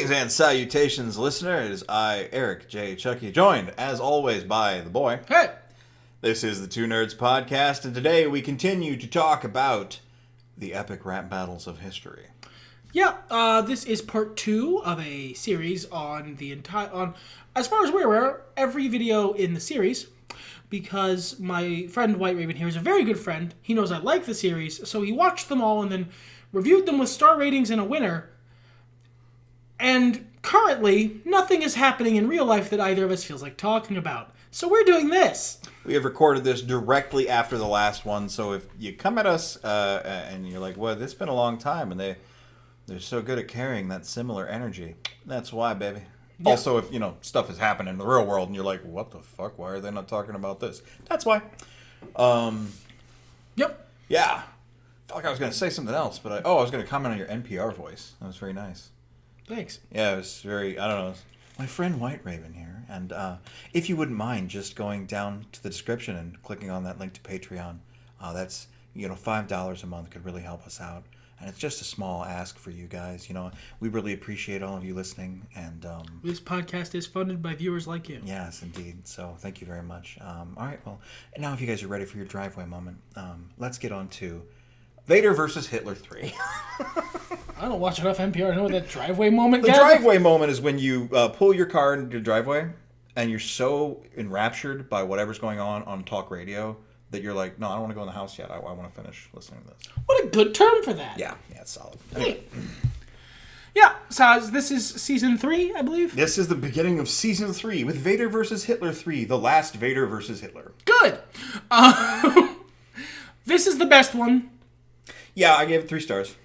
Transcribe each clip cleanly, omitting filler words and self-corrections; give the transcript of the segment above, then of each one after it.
Greetings and salutations, listener. It is I, Eric J. Chucky, joined, as always, by the boy. Hey! This is the Two Nerds Podcast, and today we continue to talk about the epic rap battles of history. Yeah, this is part 2 of a series on as far as we're aware, every video in the series, because my friend White Raven here is a very good friend. He knows I like the series, so he watched them all and then reviewed them with star ratings and a winner. And currently, nothing is happening in real life that either of us feels like talking about. So we're doing this. We have recorded this directly after the last one, so if you come at us and you're like, well, this has been a long time, and they're so good at carrying that similar energy, that's why, baby. Yeah. Also, if, stuff has happened in the real world, and you're like, what the fuck, why are they not talking about this? That's why. Yep. Yeah. I felt like I was going to say something else, but I was going to comment on your NPR voice. That was very nice. Thanks. Yeah, it was very, I don't know, my friend White Raven here. And if you wouldn't mind just going down to the description and clicking on that link to Patreon, that's, $5 a month could really help us out. And it's just a small ask for you guys. We really appreciate all of you listening. And this podcast is funded by viewers like you. Yes, indeed. So thank you very much. All right, well, now if you guys are ready for your driveway moment, let's get on to Vader versus Hitler 3. I don't watch enough NPR to know what that driveway moment The guy. driveway moment is when you pull your car into your driveway and you're so enraptured by whatever's going on talk radio that you're like, no, I don't want to go in the house yet. I want to finish listening to this. What a good term for that. Yeah, it's solid. Anyway. Yeah, so this is season 3, I believe. This is the beginning of season 3 with Vader versus Hitler 3, the last Vader versus Hitler. Good. This is the best one. Yeah, I gave it 3 stars.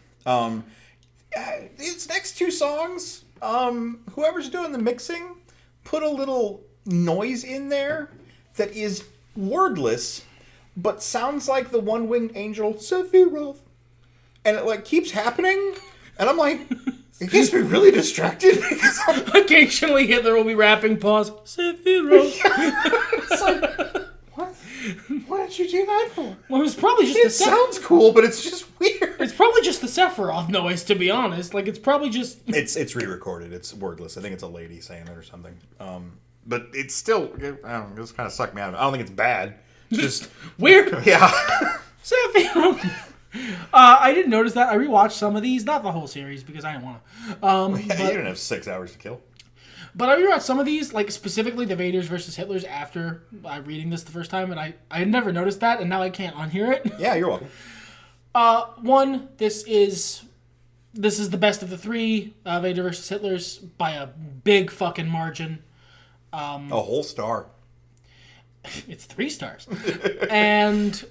Its next 2 songs, whoever's doing the mixing, put a little noise in there that is wordless, but sounds like the one-winged angel Sephiroth. And it keeps happening, and I'm like, it gets me really distracted because occasionally Hitler will be rapping, pause, Sephiroth. It's like, what? What did you do that for? Well, it was probably just it sounds cool, but it's just weird. It's probably just the Sephiroth noise, to be honest. It's probably just... It's re-recorded. It's wordless. I think it's a lady saying it or something. But it's still... I don't know. It's kind of sucked me out of it. I don't think it's bad. Just... weird. Yeah. Sephiroth. I didn't notice that. I rewatched some of these. Not the whole series, because I didn't want to. You didn't have 6 hours to kill. But I rewatched some of these, specifically the Vaders versus Hitlers, after reading this the first time, and I had never noticed that, and now I can't unhear it. Yeah, you're welcome. One, this is the best of the 3 Vader versus Hitlers by a big fucking margin. A whole star. It's 3 stars. And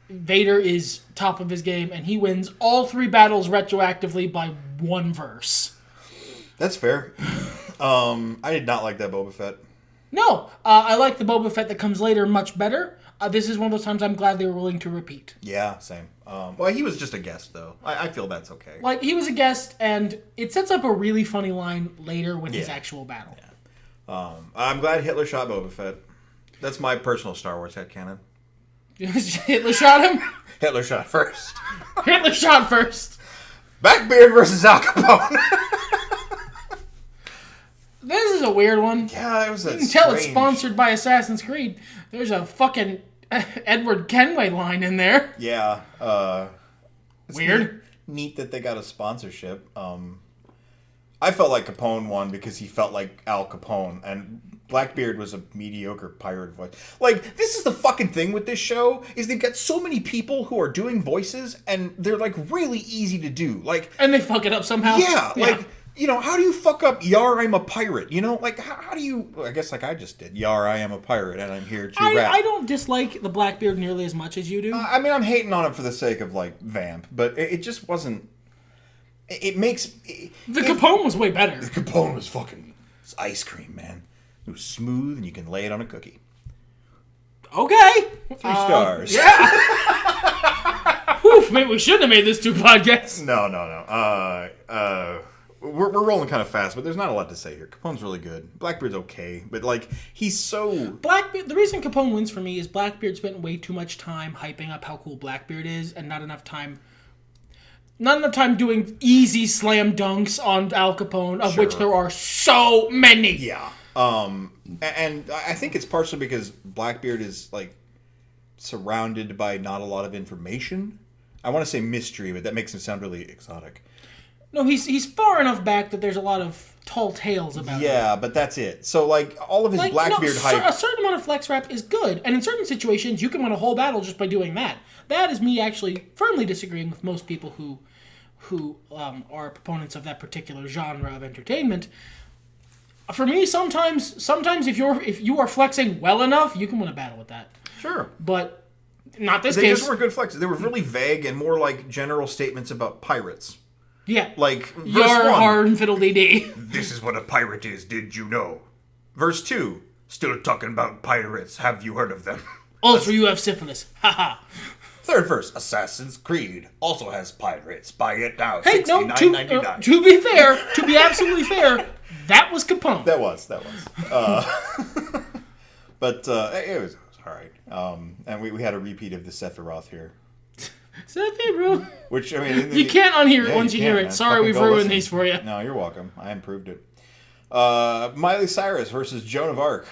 Vader is top of his game, and he wins all 3 battles retroactively by 1 verse. That's fair. I did not like that Boba Fett. No, I like the Boba Fett that comes later much better. This is one of those times I'm glad they were willing to repeat. Yeah, same. Well, he was just a guest, though. I feel that's okay. He was a guest, and it sets up a really funny line later with his actual battle. Yeah. I'm glad Hitler shot Boba Fett. That's my personal Star Wars headcanon. Hitler shot him? Hitler shot first. Hitler shot first. Blackbeard versus Al Capone. This is a weird one. Yeah, it was You can tell it's sponsored by Assassin's Creed. There's a fucking Edward Kenway line in there. Yeah. It's weird. Neat that they got a sponsorship. I felt like Capone won because he felt like Al Capone, and Blackbeard was a mediocre pirate voice. This is the fucking thing with this show, is they've got so many people who are doing voices, and they're, really easy to do. And they fuck it up somehow. Yeah, how do you fuck up Yar, I'm a pirate? How do you... I guess I just did. Yar, I am a pirate, and I'm here to rap. I don't dislike the Blackbeard nearly as much as you do. I'm hating on it for the sake of, vamp, but it just wasn't... It makes... Capone was way better. The Capone was fucking... It's ice cream, man. It was smooth, and you can lay it on a cookie. Okay. 3 stars. Yeah. Whew, maybe we shouldn't have made this 2 podcasts. No. We're rolling kind of fast, but there's not a lot to say here. Capone's really good. Blackbeard's okay, but he's so... Blackbeard. The reason Capone wins for me is Blackbeard spent way too much time hyping up how cool Blackbeard is, and not enough time not enough time doing easy slam dunks on Al Capone, of which Sure. there are so many. Yeah. And I think it's partially because Blackbeard is, like, surrounded by not a lot of information. I want to say mystery, but that makes him sound really exotic. No, he's far enough back that there's a lot of tall tales about him. Yeah, but that's it. So, like, all of his Blackbeard hype... A certain amount of flex rap is good, and in certain situations, you can win a whole battle just by doing that. That is me actually firmly disagreeing with most people who are proponents of that particular genre of entertainment. For me, sometimes if you are flexing well enough, you can win a battle with that. Sure. But not this They case. just weren't good flexes. They were really vague and more like general statements about pirates. Yeah. Like, verse Yar 1. har and fiddle dee dee. This is what a pirate is, did you know? Verse 2. Still talking about pirates. Have you heard of them? Also, you have syphilis. Haha. Third verse. Assassin's Creed also has pirates. Buy it now. Hey, no, $69.99. to be fair, to be absolutely fair, that was Capone. That was. But it was all right. And we had a repeat of the Sephiroth here. Sephiroth. Which, I mean... You can't unhear it once you hear it. Man. Sorry, Fucking we've go ruined listen. these for you. No, you're welcome. I improved it. Miley Cyrus versus Joan of Arc.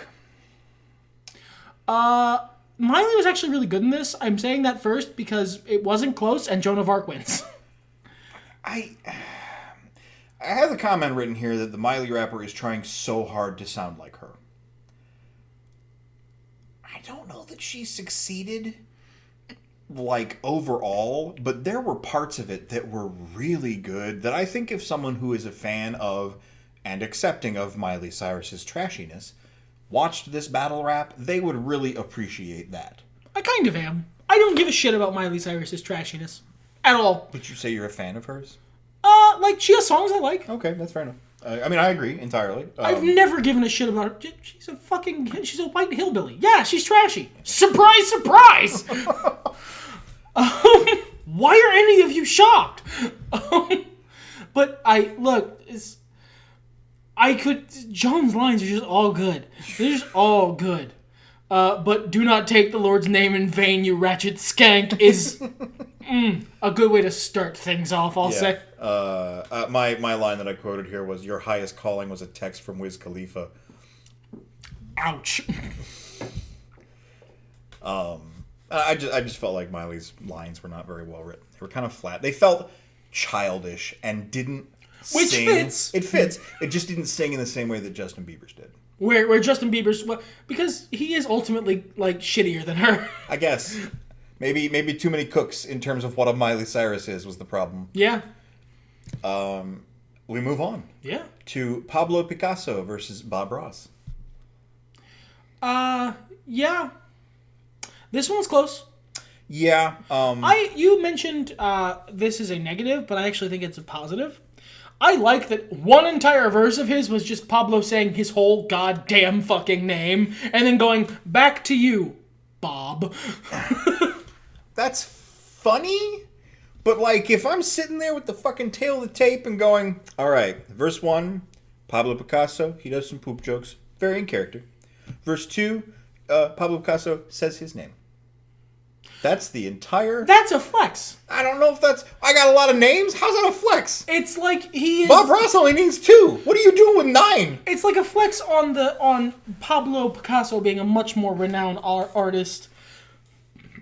Miley was actually really good in this. I'm saying that first because it wasn't close and Joan of Arc wins. I have a comment written here that the Miley rapper is trying so hard to sound like her. I don't know that she succeeded, like, overall, but there were parts of it that were really good that I think if someone who is a fan of and accepting of Miley Cyrus's trashiness watched this battle rap, they would really appreciate that. I kind of am. I don't give a shit about Miley Cyrus's trashiness. At all. Would you say you're a fan of hers? Like, she has songs I like. Okay, that's fair enough. I mean, I agree entirely. I've never given a shit about her. She's a white hillbilly. Yeah, she's trashy. Surprise, surprise! Why are any of you shocked? But Joan's lines are just all good. They're just all good. But do not take the Lord's name in vain, you ratchet skank, is a good way to start things off, I'll say. My line that I quoted here was, "Your highest calling was a text from Wiz Khalifa." Ouch. I just felt like Miley's lines were not very well written. They were kind of flat. They felt childish and didn't Which sing. fits. It fits. It just didn't sing in the same way that Justin Bieber's did. Where Justin Bieber's... because he is ultimately, like, shittier than her. I guess. Maybe too many cooks in terms of what a Miley Cyrus is was the problem. Yeah. We move on. Yeah. To Pablo Picasso versus Bob Ross. Yeah. This one's close. Yeah. You mentioned this is a negative, but I actually think it's a positive. I like that one entire verse of his was just Pablo saying his whole goddamn fucking name and then going, back to you, Bob. That's funny, but, like, if I'm sitting there with the fucking tail of the tape and going, all right, verse 1, Pablo Picasso, he does some poop jokes, very in character. Verse 2, Pablo Picasso says his name. That's the entire... That's a flex. I don't know if that's... I got a lot of names? How's that a flex? It's like he is... Bob Ross only needs 2. What are you doing with 9? It's like a flex on Pablo Picasso being a much more renowned artist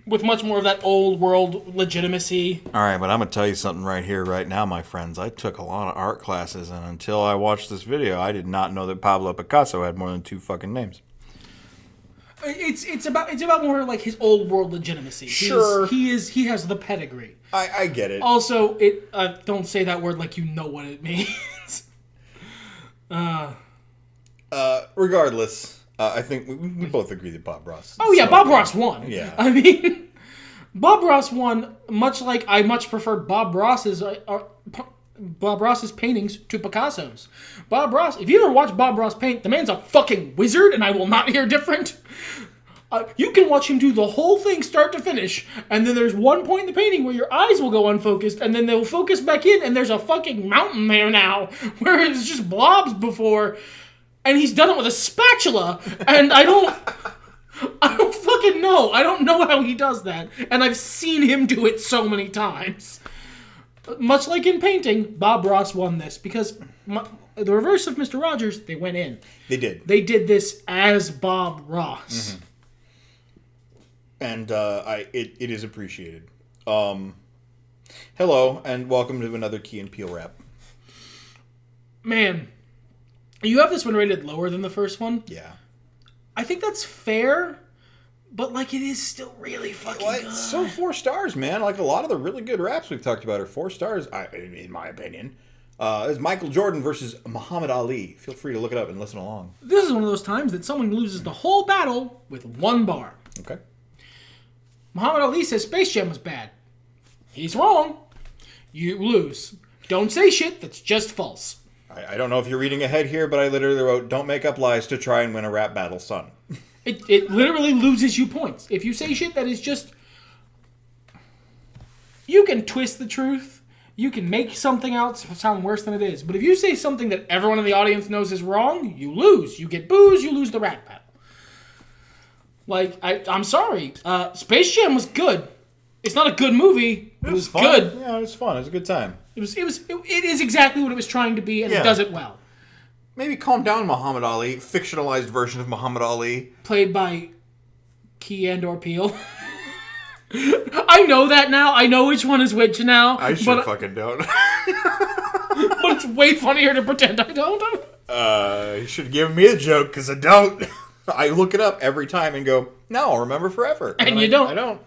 with much more of that old world legitimacy. All right, but I'm going to tell you something right here, right now, my friends. I took a lot of art classes, and until I watched this video, I did not know that Pablo Picasso had more than 2 fucking names. It's about more like his old world legitimacy. Sure. He has the pedigree. I get it. Also, don't say that word like you know what it means. Regardless, I think we both agree that Bob Ross. Oh yeah, Bob Ross won. Yeah. I mean, Bob Ross won. Much like I much preferred Bob Ross's paintings to Picasso's. Bob Ross, if you ever watch Bob Ross paint, the man's a fucking wizard, and I will not hear different. You can watch him do the whole thing start to finish, and then there's one point in the painting where your eyes will go unfocused, and then they'll focus back in, and there's a fucking mountain there now, where it was just blobs before, and he's done it with a spatula, and I don't fucking know. I don't know how he does that, and I've seen him do it so many times. much like in painting, Bob Ross won this because the reverse of Mr. Rogers, they went in. They did. They did this as Bob Ross. And it is appreciated. Hello, and welcome to another Key and Peele wrap. Man, you have this one rated lower than the first one? Yeah. I think that's fair, but, like, it is still really fucking good. It's so 4 stars, man. Like, a lot of the really good raps we've talked about are 4 stars, in my opinion. It's Michael Jordan versus Muhammad Ali. Feel free to look it up and listen along. This is one of those times that someone loses the whole battle with one bar. Okay. Muhammad Ali says Space Jam was bad. He's wrong. You lose. Don't say shit that's just false. I don't know if you're reading ahead here, but I literally wrote, don't make up lies to try and win a rap battle, son. It literally loses you points. If you say shit that is just... You can twist the truth. You can make something else sound worse than it is. But if you say something that everyone in the audience knows is wrong, you lose. You get boos, you lose the rap battle. Like, I'm sorry. Space Jam was good. It's not a good movie. It was fun. good. Yeah, it was fun. It was a good time. It is exactly what it was trying to be, and it does it well. Maybe calm down, Muhammad Ali. Fictionalized version of Muhammad Ali. Played by Key and Peele. I know that now. I know which one is which now. I sure fucking don't. But it's way funnier to pretend I don't. You should give me a joke, because I don't. I look it up every time and go, no, I'll remember forever. And you don't. I don't.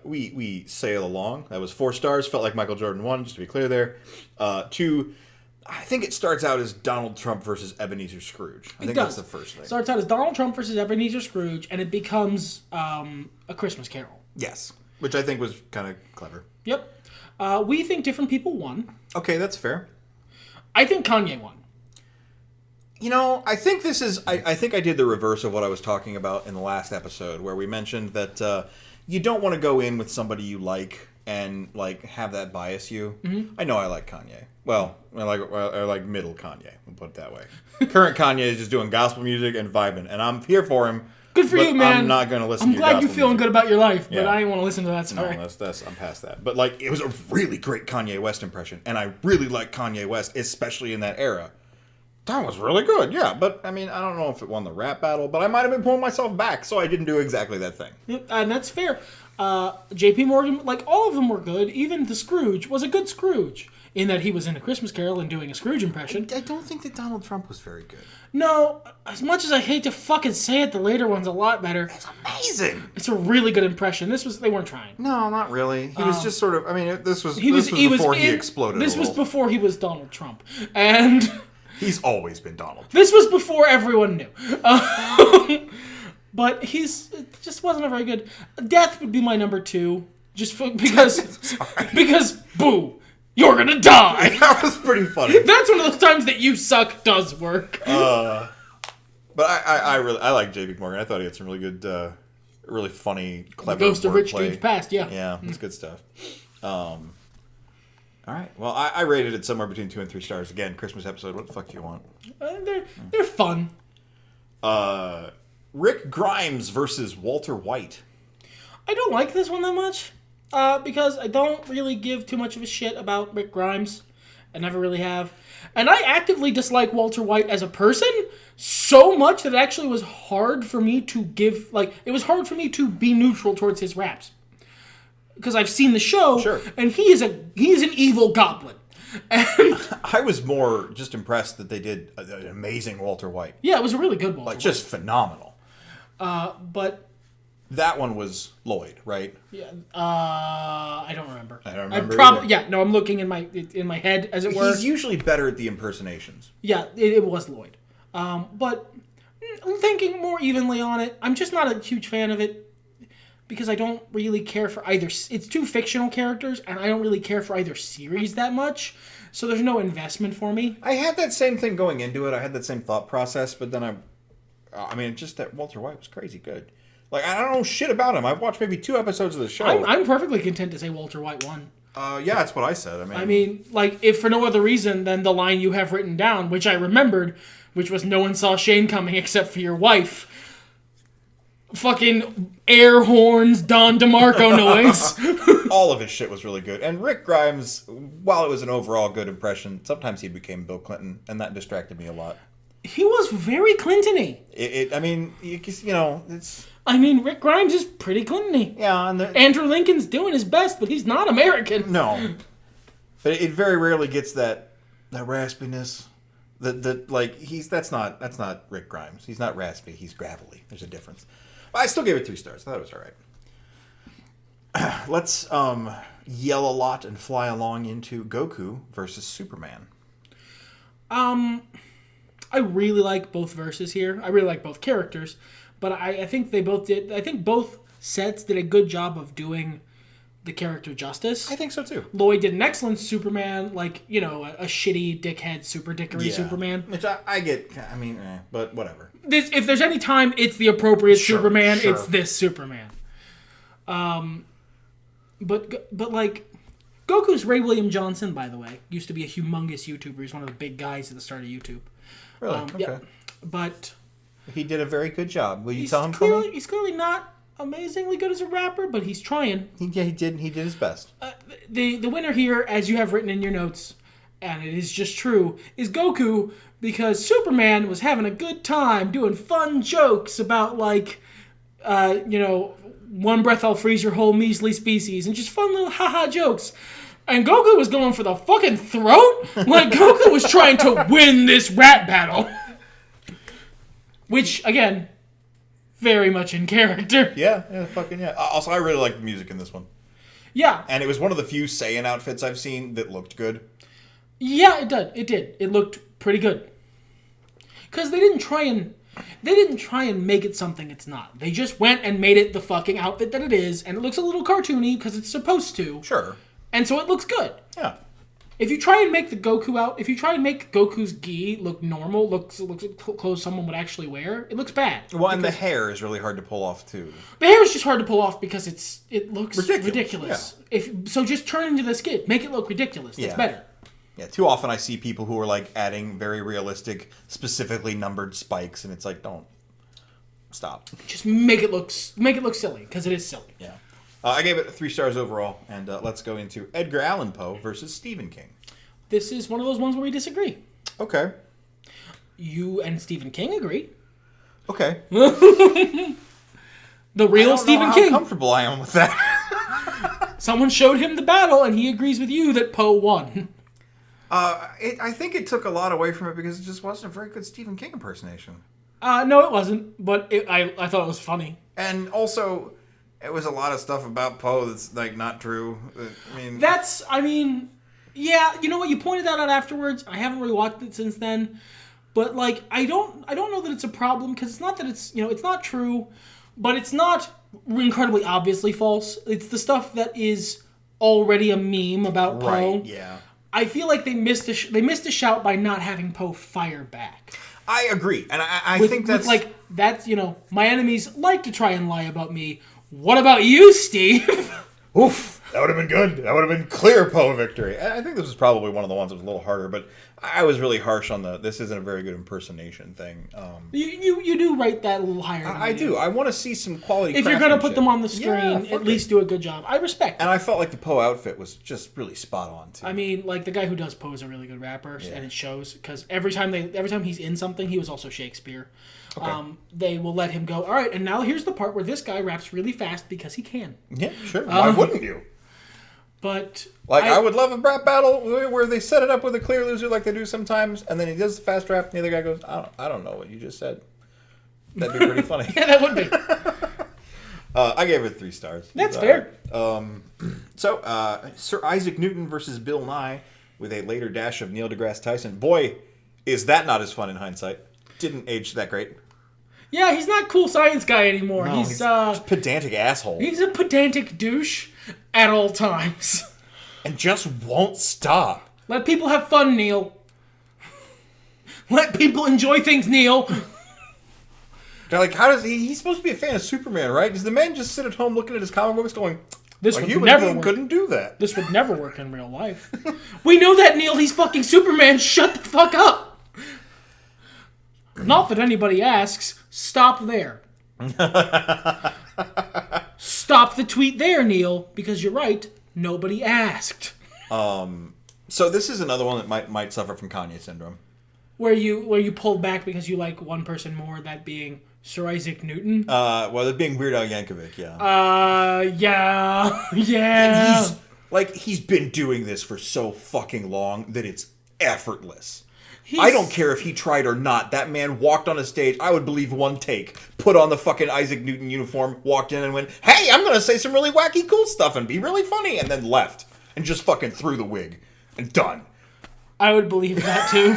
We sail along. That was 4 stars. Felt like Michael Jordan won, just to be clear there. 2, I think it starts out as Donald Trump versus Ebenezer Scrooge. I think that's the first thing. Starts out as Donald Trump versus Ebenezer Scrooge, and it becomes A Christmas Carol. Yes, which I think was kind of clever. Yep. We think different people won. Okay, that's fair. I think Kanye won. You know, I think this is... I think I did the reverse of what I was talking about in the last episode, where we mentioned that you don't want to go in with somebody you like and like have that bias you. Mm-hmm. I know I like Kanye. Well, I like middle Kanye. We'll put it that way. Current Kanye is just doing gospel music and vibing, and I'm here for him. Good for you, man. I'm not going to listen to your I'm glad gospel you're feeling music. good about your life, but Yeah. I didn't want to listen to that story. No, I'm past that. But like, it was a really great Kanye West impression, and I really like Kanye West, especially in that era. That was really good, yeah. But, I mean, I don't know if it won the rap battle, but I might have been pulling myself back, so I didn't do exactly that thing. Yep, and that's fair. J.P. Morgan, like, all of them were good. Even the Scrooge was a good Scrooge, in that he was in A Christmas Carol and doing a Scrooge impression. I don't think that Donald Trump was very good. No, as much as I hate to fucking say it, the later one's a lot better. It's amazing. It's a really good impression. They weren't trying. No, not really. He was just sort of, I mean, this was He exploded This was before he was Donald Trump. And... He's always been Donald Trump. This was before everyone knew. But it just wasn't a very good... Death would be my number 2. Because, boo, you're gonna die. That was pretty funny. That's one of those times that you suck does work. But I really like J.P. Morgan. I thought he had some really good, really funny, clever The Ghost of Rich wordplay. Dude's Past, yeah. Yeah, that's good stuff. All right. Well, I rated it somewhere between 2 and 3 stars. Again, Christmas episode. What the fuck do you want? They're fun. Rick Grimes versus Walter White. I don't like this one that much. Because I don't really give too much of a shit about Rick Grimes. I never really have. And I actively dislike Walter White as a person so much that it actually was hard for me to it was hard for me to be neutral towards his raps. Because I've seen the show, Sure. And he is an evil goblin. And I was more just impressed that they did an amazing Walter White. yeah, it was a really good Walter Like, just phenomenal. But That one was Lloyd, right? yeah, I don't remember. I don't remember either. Yeah, no, I'm looking in my head, as it were. He's usually better at the impersonations. Yeah, it was Lloyd. But thinking more evenly on it, I'm just not a huge fan of it because I don't really care for either. It's 2 fictional characters, and I don't really care for either series that much, so there's no investment for me. I had that same thing going into it. I had that same thought process, but then just that Walter White was crazy good. Like, I don't know shit about him. I've watched maybe 2 episodes of the show. I'm perfectly content to say Walter White won. Yeah, that's what I said. I mean, like, if for no other reason than the line you have written down, which I remembered, which was no one saw Shane coming except for your wife. fucking air horns, Don DeMarco noise. All of his shit was really good. And Rick Grimes, while it was an overall good impression, sometimes he became Bill Clinton, and that distracted me a lot. He was very Clinton-y. I mean, you know, it's... I mean, Rick Grimes is pretty Clinton-y. Yeah, and Andrew Lincoln's doing his best, but he's not American. No. But it very rarely gets that raspiness. That's not Rick Grimes. He's not raspy, he's gravelly. There's a difference. But I still gave it 3 stars. I thought it was alright. Let's yell a lot and fly along into Goku versus Superman. I really like both verses here. I really like both characters, but I think they both did. I think both sets did a good job of doing the character justice. I think so too. Lloyd did an excellent Superman, like, you know, a shitty dickhead, super dickery Superman. Which I get. I mean, but whatever. If there's any time it's the appropriate Superman, sure. it's this Superman. But like, Goku's Ray William Johnson, by the way, used to be a humongous YouTuber. He's one of the big guys at the start of YouTube. Really? Okay. Yeah, but he did a very good job. Will you tell him for me? He's clearly not amazingly good as a rapper, but he's trying. He did his best. The winner here, as you have written in your notes, and it is just true, is Goku, because Superman was having a good time doing fun jokes about, like, one breath I'll freeze your whole measly species, and just fun little haha jokes. And Goku was going for the fucking throat? Like, Goku was trying to win this rap battle. Which, again, very much in character. Yeah, fucking yeah. Also, I really liked the music in this one. Yeah. And it was one of the few Saiyan outfits I've seen that looked good. Yeah, it did. It did. It looked pretty good. Because they didn't try and make it something it's not. They just went and made it the fucking outfit that it is, and it looks a little cartoony because it's supposed to. Sure. And so it looks good. Yeah. If you try and make Goku's gi look normal, looks like clothes someone would actually wear, it looks bad. Well, and the hair is really hard to pull off too. The hair is just hard to pull off because it looks ridiculous. Yeah. So just turn into the skit, make it look ridiculous. That's better. Yeah, too often I see people who are like adding very realistic, specifically numbered spikes, and it's like, don't stop. Just make it look silly because it is silly. Yeah. I gave it 3 stars overall, and let's go into Edgar Allan Poe versus Stephen King. This is one of those ones where we disagree. Okay. You and Stephen King agree. Okay. The real Stephen King. How comfortable I am with that. Someone showed him the battle, and he agrees with you that Poe won. I think it took a lot away from it because it just wasn't a very good Stephen King impersonation. No, it wasn't, but I thought it was funny. And also, it was a lot of stuff about Poe that's like not true. Yeah, you know what? You pointed that out afterwards. I haven't rewatched it since then, but like I don't know that it's a problem because it's not that it's not true, but it's not incredibly obviously false. It's the stuff that is already a meme about Poe. Right. Yeah. I feel like they missed a shout by not having Poe fire back. I agree, and I think that's my enemies like to try and lie about me. What about you, Steve? Oof, that would have been good. That would have been clear Poe victory. I think this was probably one of the ones that was a little harder, but I was really harsh on this isn't a very good impersonation thing. You do rate that a little higher. I do. I want to see some quality. If you're going to put them on the screen, at least do a good job. I respect and I felt like the Poe outfit was just really spot on, too. I mean, like, the guy who does Poe is a really good rapper, and it shows, because every time he's in something, he was also Shakespeare. Okay. They will let him go, all right, and now here's the part where this guy raps really fast because he can. Yeah, sure. Why wouldn't you? But I would love a rap battle where they set it up with a clear loser like they do sometimes, and then he does the fast rap, and the other guy goes, I don't know what you just said. That'd be pretty funny. Yeah, that would be. I gave it 3 stars. That's fair. So, Sir Isaac Newton versus Bill Nye with a later dash of Neil deGrasse Tyson. Boy, is that not as fun in hindsight. Didn't age that great. Yeah, he's not cool science guy anymore. No, he's just pedantic asshole. He's a pedantic douche at all times. And just won't stop. Let people have fun, Neil. Let people enjoy things, Neil. They're like, how does he's supposed to be a fan of Superman, right? Does the man just sit at home looking at his comic books going, this would never work. Couldn't do that. This would never work in real life. We know that, Neil. He's fucking Superman. Shut the fuck up. Not that anybody asks. Stop there. Stop the tweet there, Neil, because you're right. Nobody asked. So this is another one that might suffer from Kanye syndrome. Where you pulled back because you like one person more, that being Sir Isaac Newton. Well, it being Weird Al Yankovic, yeah. Yeah. He's been doing this for so fucking long that it's effortless. I don't care if he tried or not. That man walked on a stage, I would believe one take, put on the fucking Isaac Newton uniform, walked in and went, hey, I'm gonna say some really wacky cool stuff and be really funny, and then left. And just fucking threw the wig. And done. I would believe that too.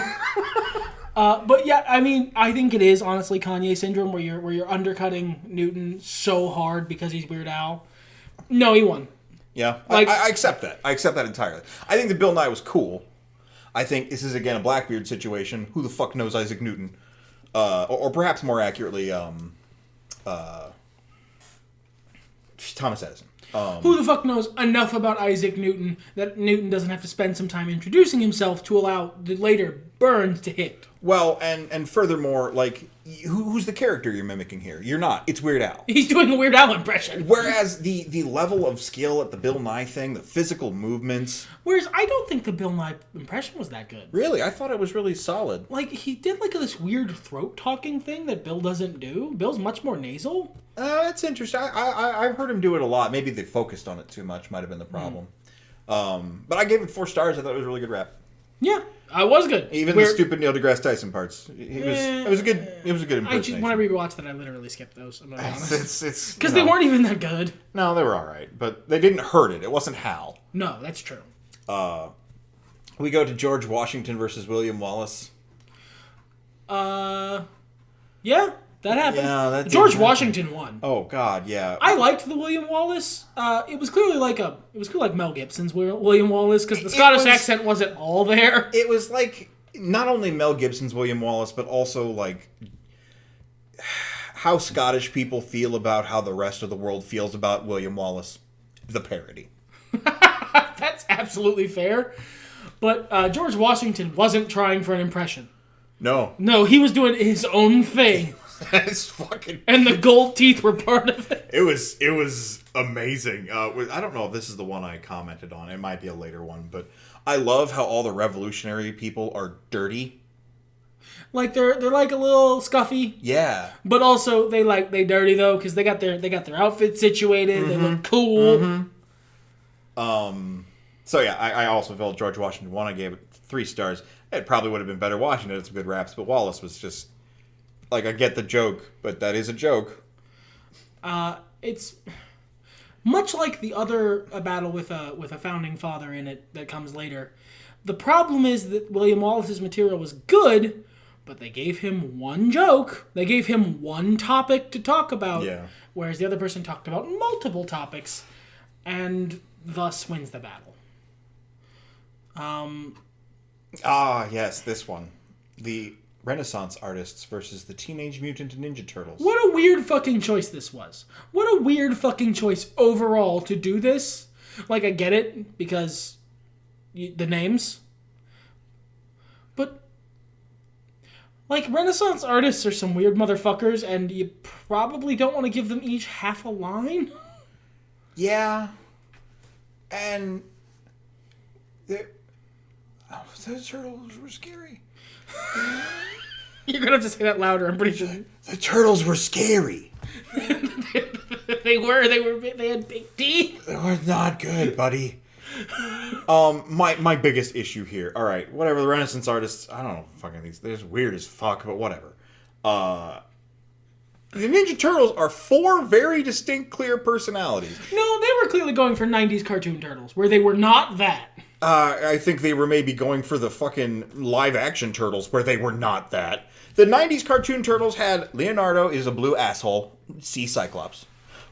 But yeah, I mean, I think it is honestly Kanye syndrome where you're undercutting Newton so hard because he's Weird Al. No, he won. Yeah, I accept that. I accept that entirely. I think that Bill Nye was cool. I think this is again a Blackbeard situation. Who the fuck knows Isaac Newton? Or perhaps more accurately, Thomas Edison. Who the fuck knows enough about Isaac Newton that Newton doesn't have to spend some time introducing himself to allow the later burns to hit? Well, and furthermore, like, who's the character you're mimicking here? You're not. It's Weird Al. He's doing a Weird Al impression. Whereas the level of skill at the Bill Nye thing, the physical movements... Whereas I don't think the Bill Nye impression was that good. Really? I thought it was really solid. Like, he did like this weird throat-talking thing that Bill doesn't do. Bill's much more nasal. That's interesting. I've heard him do it a lot. Maybe they focused on it too much. Might have been the problem. But I gave it 4 stars. I thought it was a really good rap. Yeah, I was good. Even the stupid Neil deGrasse Tyson parts. It was a good impersonation. When I rewatched it, I literally skipped those. I'm not honest. It's because they weren't even that good. No, they were all right, but they didn't hurt it. It wasn't Hal. No, that's true. We go to George Washington versus William Wallace. Yeah. That happened. Yeah, George Washington won. Oh God, yeah. I liked the William Wallace. It was clearly like Mel Gibson's William Wallace because the Scottish accent wasn't all there. It was like not only Mel Gibson's William Wallace, but also like how Scottish people feel about how the rest of the world feels about William Wallace, the parody. That's absolutely fair. But George Washington wasn't trying for an impression. No, he was doing his own thing. It's fucking... And the gold teeth were part of it. It was amazing. I don't know if this is the one I commented on. It might be a later one, but I love how all the revolutionary people are dirty. Like they're like a little scuffy. Yeah. But also they dirty though because they got their outfit situated. Mm-hmm. They look cool. Mm-hmm. So yeah, I also felt George Washington won. I gave it 3 stars. It probably would have been better. Washington had some good raps, but Wallace was just... Like, I get the joke, but that is a joke. It's much like the other battle with a founding father in it that comes later. The problem is that William Wallace's material was good, but they gave him one joke. They gave him one topic to talk about, whereas the other person talked about multiple topics, and thus wins the battle. Yes, this one. The Renaissance artists versus the Teenage Mutant Ninja Turtles. What a weird fucking choice this was. What a weird fucking choice overall to do this. Like, I get it, because the names. But, like, Renaissance artists are some weird motherfuckers, and you probably don't want to give them each half a line. Yeah. And... the turtles were scary. You're gonna have to say that louder. I'm pretty sure. The turtles were scary. They had big teeth. They were not good, buddy. My biggest issue here. All right, whatever. The Renaissance artists. I don't know. Fucking these. They're weird as fuck, but whatever. The Ninja Turtles are 4 very distinct, clear personalities. No, they were clearly going for 90s cartoon turtles, where they were not that. I think they were maybe going for the fucking live-action Turtles, where they were not that. The 90s cartoon Turtles had Leonardo is a blue asshole, see Cyclops.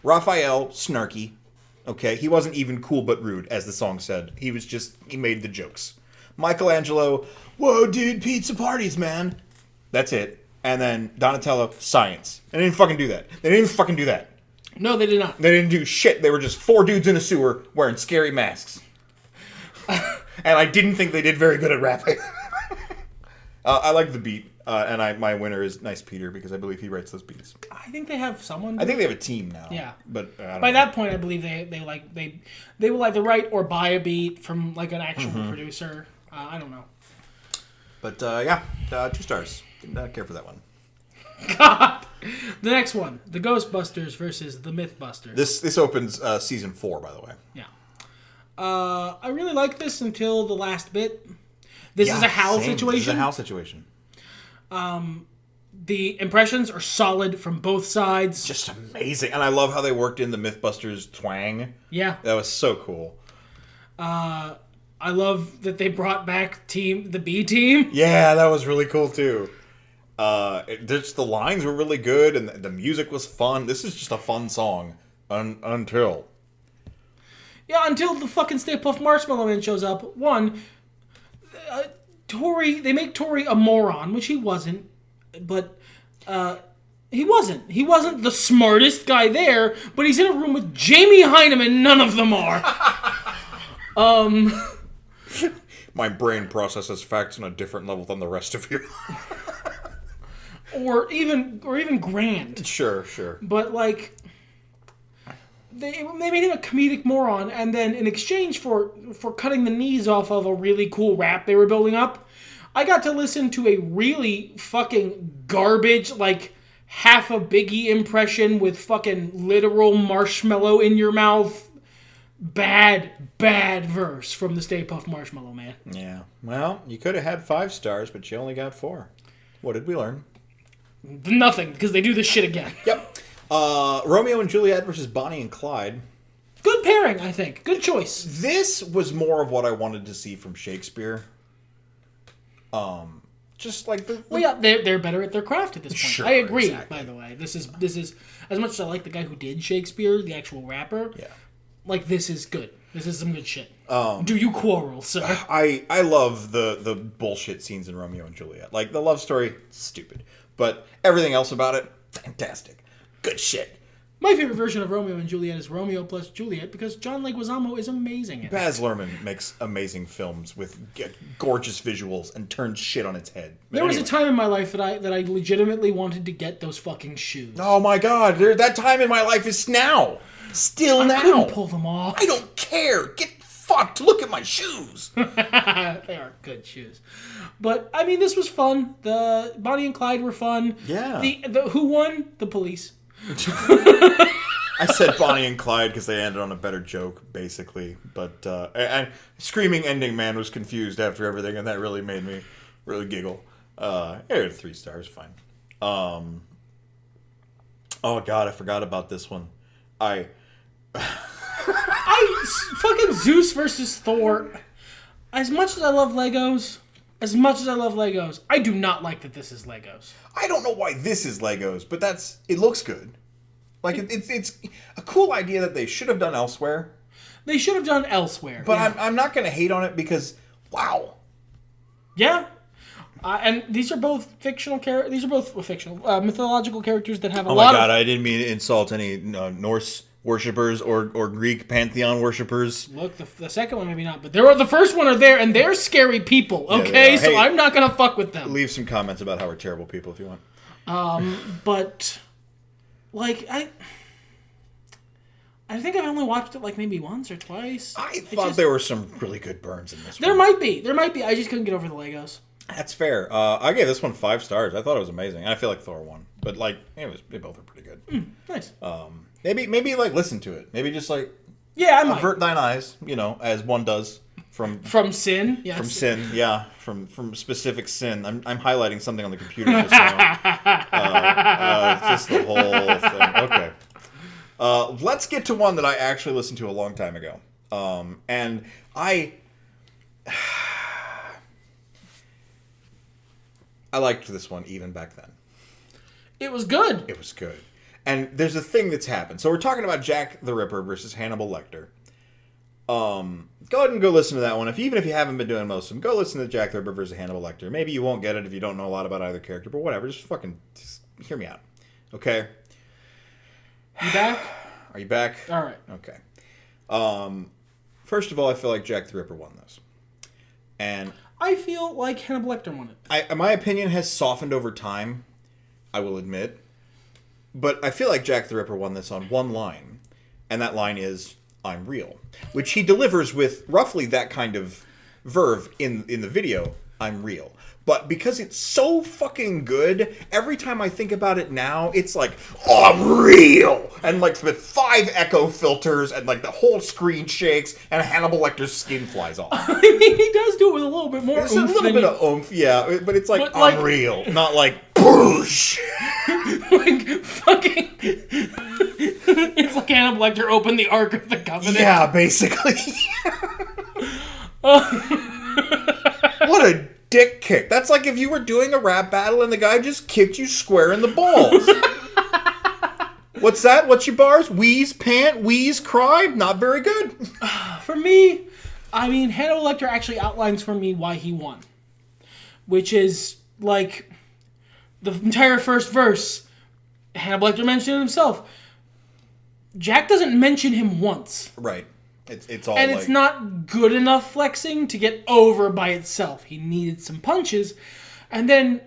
Raphael, snarky. Okay, he wasn't even cool but rude, as the song said. He made the jokes. Michelangelo, whoa, dude, pizza parties, man. That's it. And then Donatello, science. And they didn't fucking do that. No, they did not. They didn't do shit. They were just 4 dudes in a sewer wearing scary masks. And I didn't think they did very good at rapping. I like the beat. And my winner is Nice Peter because I believe he writes those beats. I think they have someone. I think they have a team now. Yeah, but I don't by know. that point, I believe they will either write or buy a beat from like an actual producer. I don't know. But yeah, 2 stars. Did not care for that one. God. The next one, the Ghostbusters versus the Mythbusters. This opens season 4, by the way. Yeah. I really like this until the last bit. This is a Hal situation. This is a Hal situation. The impressions are solid from both sides. Just amazing. And I love how they worked in the Mythbusters twang. Yeah. That was so cool. I love that they brought back the B team. Yeah, that was really cool too. Just the lines were really good and the music was fun. This is just a fun song until. Yeah, until the fucking Stay Puft Marshmallow Man shows up. One, Tori, they make Tori a moron, which he wasn't, but he wasn't. He wasn't the smartest guy there, but he's in a room with Jamie Hyneman. None of them are. My brain processes facts on a different level than the rest of you. or even Grant. Sure. But like, they made him a comedic moron, and then in exchange for cutting the knees off of a really cool rap they were building up, I got to listen to a really fucking garbage, like half a Biggie impression with fucking literal marshmallow in your mouth. Bad verse from the Stay Puft Marshmallow Man. Yeah. Well, you could have had 5 stars, but you only got 4. What did we learn? Nothing, because they do this shit again. Yep. Romeo and Juliet versus Bonnie and Clyde. Good pairing, I think. Good choice. This was more of what I wanted to see from Shakespeare. Just like the well, yeah, they're better at their craft at this point. Sure, I agree. exactly. By the way, this is as much as I like the guy who did Shakespeare, the actual rapper. Yeah. Like, this is good. This is some good shit. Do you quarrel, sir? I love the bullshit scenes in Romeo and Juliet. Like, the love story, stupid. But everything else about it, fantastic. Good shit. My favorite version of Romeo and Juliet is Romeo plus Juliet because John Leguizamo is amazing at it. Baz Luhrmann makes amazing films with gorgeous visuals and turns shit on its head. But There was a time in my life that I legitimately wanted to get those fucking shoes. Oh my god, that time in my life is now. Still now. I couldn't pull them off. I don't care. Get fucked. Look at my shoes. They are good shoes. But, I mean, this was fun. The Bonnie and Clyde were fun. Yeah. The who won? The police. I said Bonnie and Clyde because they ended on a better joke, basically. But and Screaming Ending Man was confused after everything, and that really made me really giggle. Yeah, 3 stars, fine. Oh god, I forgot about this one. Fucking Zeus versus Thor. As much as I love Legos, I do not like that this is Legos. I don't know why this is Legos, but it looks good. Like, it's a cool idea that they should have done elsewhere. They should have done elsewhere. But yeah. I'm not going to hate on it because, wow. Yeah. And these are both fictional characters. These are both fictional, mythological characters that have a lot of... Oh my god, I didn't mean to insult any Norse worshippers or Greek pantheon worshippers. Look, the second one maybe not, but the first one are there, and they're scary people, okay? Yeah, so hey, I'm not going to fuck with them. Leave some comments about how we're terrible people if you want. But, like, I think I've only watched it, like, maybe once or twice. I thought there were some really good burns in this one. There might be. I just couldn't get over the Legos. That's fair. I gave this one 5 stars. I thought it was amazing. I feel like Thor won. But, like, they both were pretty good. Nice. Maybe like, listen to it. Maybe just, like, yeah, I might. avert thine eyes, as one does from sin. Yes. From sin, yeah. From specific sin. I'm highlighting something on the computer just now. Just the whole thing. Okay. Let's get to one that I actually listened to a long time ago. And I liked this one even back then. It was good. It was good. And there's a thing that's happened. So we're talking about Jack the Ripper versus Hannibal Lecter. Go ahead and go listen to that one. Even if you haven't been doing most of them, go listen to Jack the Ripper versus Hannibal Lecter. Maybe you won't get it if you don't know a lot about either character, but whatever. Just hear me out. Okay? You back? Are you back? All right. Okay. First of all, I feel like Jack the Ripper won this. And I feel like Hannibal Lecter won it. My opinion has softened over time, I will admit. But I feel like Jack the Ripper won this on one line. And that line is, I'm real. Which he delivers with roughly that kind of verve in the video, I'm real. But because it's so fucking good, every time I think about it now, it's like, oh, I'm real! And like with 5 echo filters, and like the whole screen shakes, and Hannibal Lecter's skin flies off. I mean, he does do it with a little bit more oomph. It's a little bit of oomph, yeah, but it's like, But, I'm real, not like, boosh! Like, fucking... It's like Hannibal Lecter opened the Ark of the Covenant. Yeah, basically. What a dick kick. That's like if you were doing a rap battle and the guy just kicked you square in the balls. What's that? What's your bars? Wheeze, pant, wheeze, cry? Not very good. For me, I mean, Hannibal Lecter actually outlines for me why he won. Which is, like, the entire first verse, Hannibal Lecter mentioned himself. Jack doesn't mention him once. Right. It's all and like... it's not good enough flexing to get over by itself. He needed some punches. And then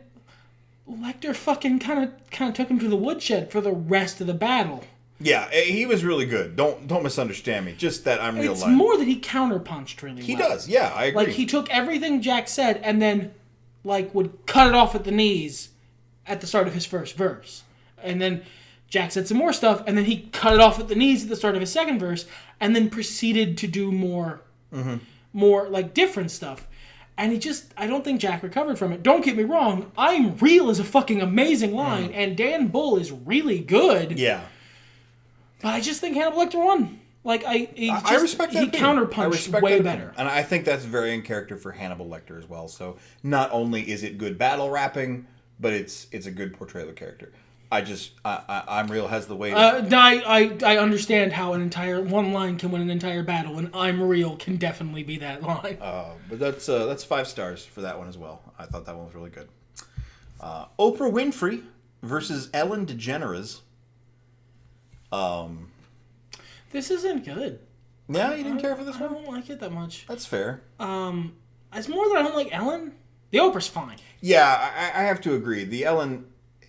Lecter fucking kind of took him to the woodshed for the rest of the battle. Yeah, he was really good. Don't misunderstand me. Just that I'm real It's line. more that he counterpunched really well. He does, yeah, I agree. Like, he took everything Jack said and then, like, would cut it off at the knees at the start of his first verse. And then Jack said some more stuff, and then he cut it off at the knees at the start of his second verse, and then proceeded to do more, like, different stuff. And I don't think Jack recovered from it. Don't get me wrong, I'm real is a fucking amazing line, and Dan Bull is really good. Yeah. But I just think Hannibal Lecter won. Like, I respect that. He counterpunched way better. And I think that's very in character for Hannibal Lecter as well. So not only is it good battle rapping, but it's a good portrayal of character. I'm real has the weight. I understand how an entire one line can win an entire battle, and I'm real can definitely be that line. But that's 5 stars for that one as well. I thought that one was really good. Oprah Winfrey versus Ellen DeGeneres. This isn't good. Yeah, you didn't care for this I one? don't like it that much. That's fair. It's more that I don't like Ellen. The Oprah's fine. Yeah, I have to agree. The Ellen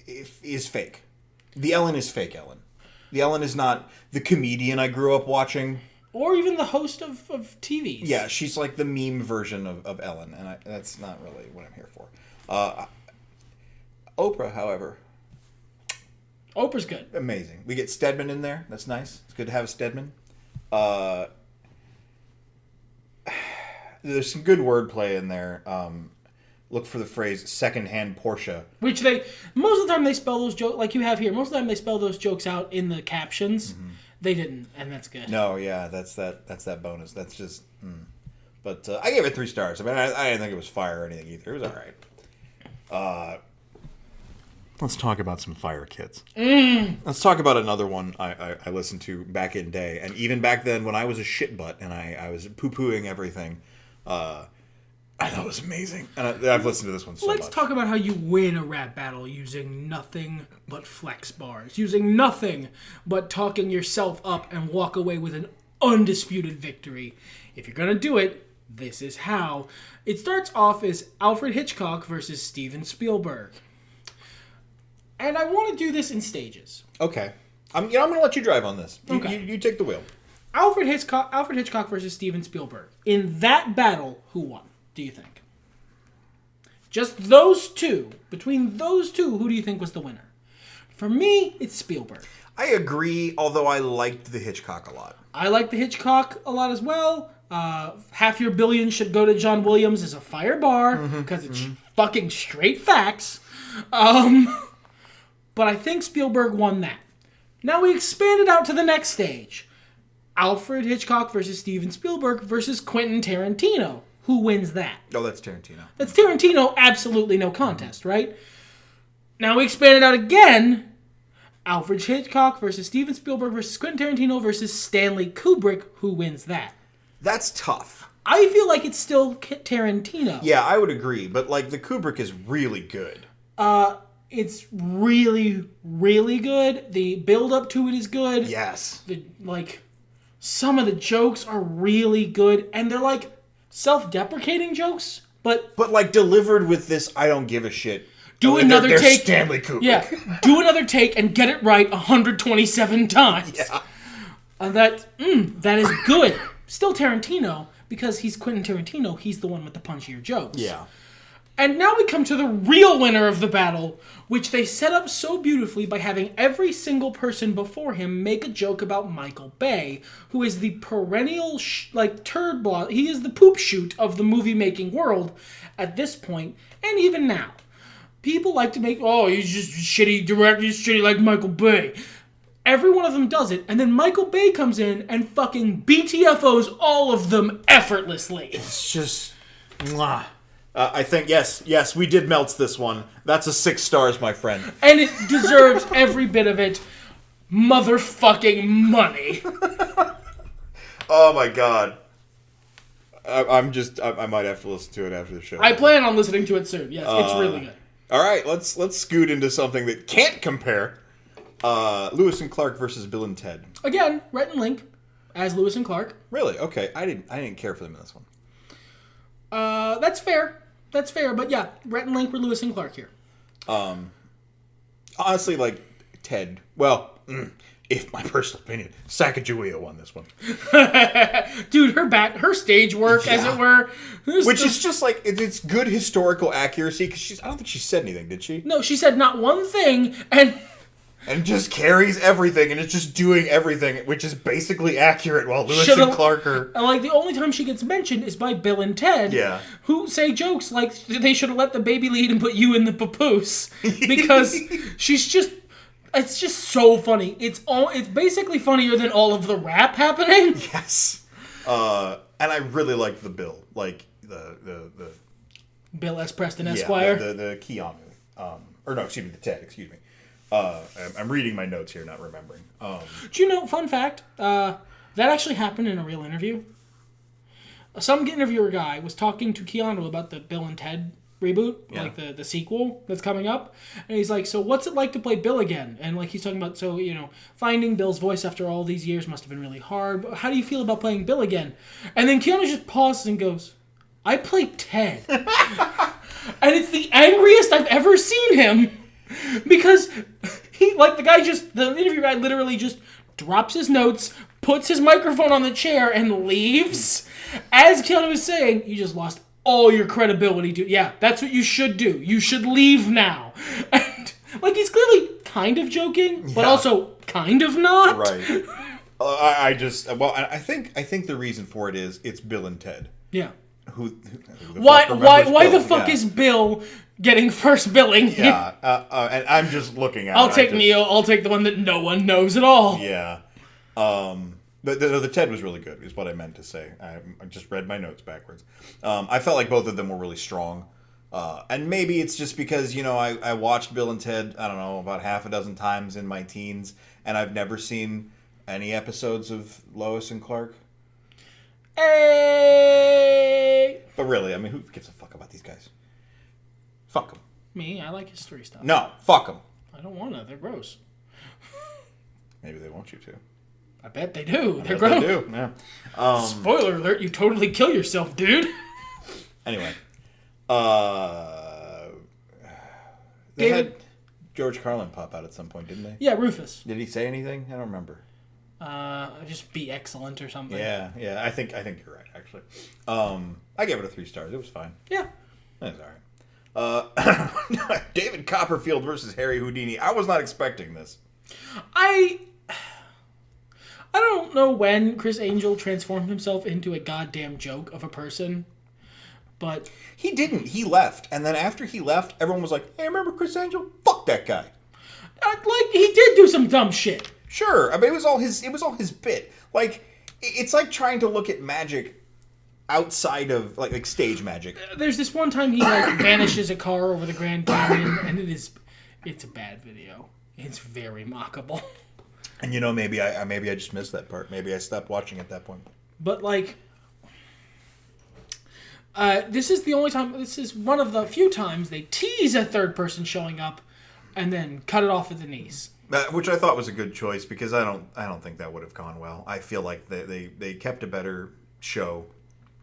is fake. The Ellen is fake Ellen. The Ellen is not the comedian I grew up watching. Or even the host of TVs. Yeah, she's like the meme version of Ellen, and that's not really what I'm here for. Oprah, however... Oprah's good. Amazing. We get Stedman in there. That's nice. It's good to have a Stedman. There's some good wordplay in there. Look for the phrase secondhand Porsche. Which most of the time they spell those jokes, like you have here, most of the time they spell those jokes out in the captions. Mm-hmm. They didn't, and that's good. No, yeah, that's that bonus. That's just... But I gave it 3 stars. I mean, I didn't think it was fire or anything either. It was all right. Let's talk about some fire kids. Let's talk about another one I listened to back in day. And even back then when I was a shitbutt and I was poo-pooing everything, I thought it was amazing. And I've listened to this one so much. Let's talk about how you win a rap battle using nothing but flex bars. Using nothing but talking yourself up and walk away with an undisputed victory. If you're going to do it, this is how. It starts off as Alfred Hitchcock versus Steven Spielberg. And I want to do this in stages. Okay. I'm going to let you drive on this. Okay. You take the wheel. Alfred Hitchcock versus Steven Spielberg. In that battle, who won, do you think? Just those two. Between those two, who do you think was the winner? For me, it's Spielberg. I agree, although I liked the Hitchcock a lot. I like the Hitchcock a lot as well. Half your billion should go to John Williams as a fire bar, because it's fucking straight facts. But I think Spielberg won that. Now we expand it out to the next stage. Alfred Hitchcock versus Steven Spielberg versus Quentin Tarantino. Who wins that? Oh, that's Tarantino. That's Tarantino, absolutely no contest, right? Now we expand it out again. Alfred Hitchcock versus Steven Spielberg versus Quentin Tarantino versus Stanley Kubrick. Who wins that? That's tough. I feel like it's still Tarantino. Yeah, I would agree. But, like, the Kubrick is really good. It's really, really good. The build-up to it is good. Yes. Some of the jokes are really good. And they're, like, self-deprecating jokes, But like delivered with this, I don't give a shit. Do another they're take. Stanley Kubrick. Yeah. Do another take and get it right 127 times. Yeah. That is good. Still Tarantino, because he's Quentin Tarantino. He's the one with the punchier jokes. Yeah. And now we come to the real winner of the battle, which they set up so beautifully by having every single person before him make a joke about Michael Bay, who is the perennial, turd block. He is the poop shoot of the movie-making world at this point, and even now. People like to make, he's just shitty director, he's shitty like Michael Bay. Every one of them does it, and then Michael Bay comes in and fucking BTFOs all of them effortlessly. It's just, mwah. I think, yes, we did melt this one. That's a 6 stars, my friend. And it deserves every bit of it. Motherfucking money. Oh my god. I might have to listen to it after the show. I plan on listening to it soon. Yes, it's really good. Alright, let's scoot into something that can't compare. Lewis and Clark versus Bill and Ted. Again, Rhett and Link as Lewis and Clark. Really? Okay. I didn't care for them in this one. That's fair. But yeah, Rhett and Link were Lewis and Clark here. Honestly, like, Ted. Well, if my personal opinion, Sacagawea won this one. Dude, her stage work, as it were. Which is just like, it's good historical accuracy, because I don't think she said anything, did she? No, she said not one thing, and just carries everything, and it's just doing everything, which is basically accurate, while Lewis and Clark are... Like, the only time she gets mentioned is by Bill and Ted, who say jokes like they should have let the baby lead and put you in the papoose. Because she's just... It's just so funny. It's basically funnier than all of the rap happening. Yes. And I really liked the Bill. Like, the Bill S. Preston Esquire. The Keanu. The Ted, excuse me. I'm reading my notes here, not remembering. Do you know, fun fact, that actually happened in a real interview. Some interviewer guy was talking to Keanu about the Bill and Ted reboot, like the sequel that's coming up. And he's like, so what's it like to play Bill again? And like he's talking about, finding Bill's voice after all these years must have been really hard. But how do you feel about playing Bill again? And then Keanu just pauses and goes, I play Ted. And it's the angriest I've ever seen him. Because the interview guy literally just drops his notes, puts his microphone on the chair, and leaves. As Keanu was saying, you just lost all your credibility, dude. Yeah, that's what you should do. You should leave now. And, he's clearly kind of joking, but also kind of not. Right. I think the reason for it is it's Bill and Ted. Yeah. Who why the fuck is Bill getting first billing? Yeah, and I'm just looking at I'll take Neo. I'll take the one that no one knows at all. Yeah. The Ted was really good, is what I meant to say. I just read my notes backwards. I felt like both of them were really strong. And maybe it's just because, I watched Bill and Ted, I don't know, about half a dozen times in my teens, and I've never seen any episodes of Lois and Clark. Hey! But really, I mean, who gives a fuck about these guys? Fuck them. Me, I like history stuff. No, fuck them. I don't want to. They're gross. Maybe they want you to. I bet they do. They're gross. They do, yeah. Spoiler alert, you totally kill yourself, dude. Anyway. They David? had George Carlin pop out at some point, didn't they? Yeah, Rufus. Did he say anything? I don't remember. Just be excellent or something. Yeah. I think you're right, actually. I gave it a 3 stars. It was fine. Yeah. It was alright. David Copperfield versus Harry Houdini. I was not expecting this. I don't know when Chris Angel transformed himself into a goddamn joke of a person, but... He didn't. He left. And then after he left, everyone was like, hey, remember Chris Angel? Fuck that guy. He did do some dumb shit. Sure. I mean, it was all his bit. Like, it's like trying to look at magic outside of, like stage magic. There's this one time he, vanishes a car over the Grand Canyon, and it's a bad video. It's very mockable. And maybe I just missed that part. Maybe I stopped watching at that point. But this is one of the few times they tease a third person showing up, and then cut it off at the knees. Which I thought was a good choice because I don't think that would have gone well. I feel like they kept a better show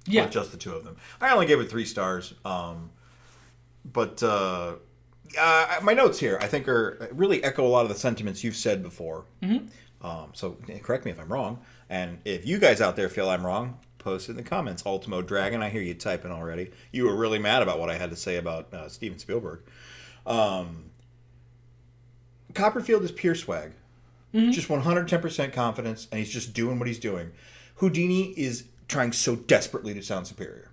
Yeah. With just the two of them. I only gave it 3 stars. But my notes here, I think, really echo a lot of the sentiments you've said before. So correct me if I'm wrong. And if you guys out there feel I'm wrong, post it in the comments. Ultimo Dragon, I hear you typing already. You were really mad about what I had to say about Steven Spielberg. Copperfield is pure swag. Just 110% confidence, and he's just doing what he's doing. Houdini is trying so desperately to sound superior.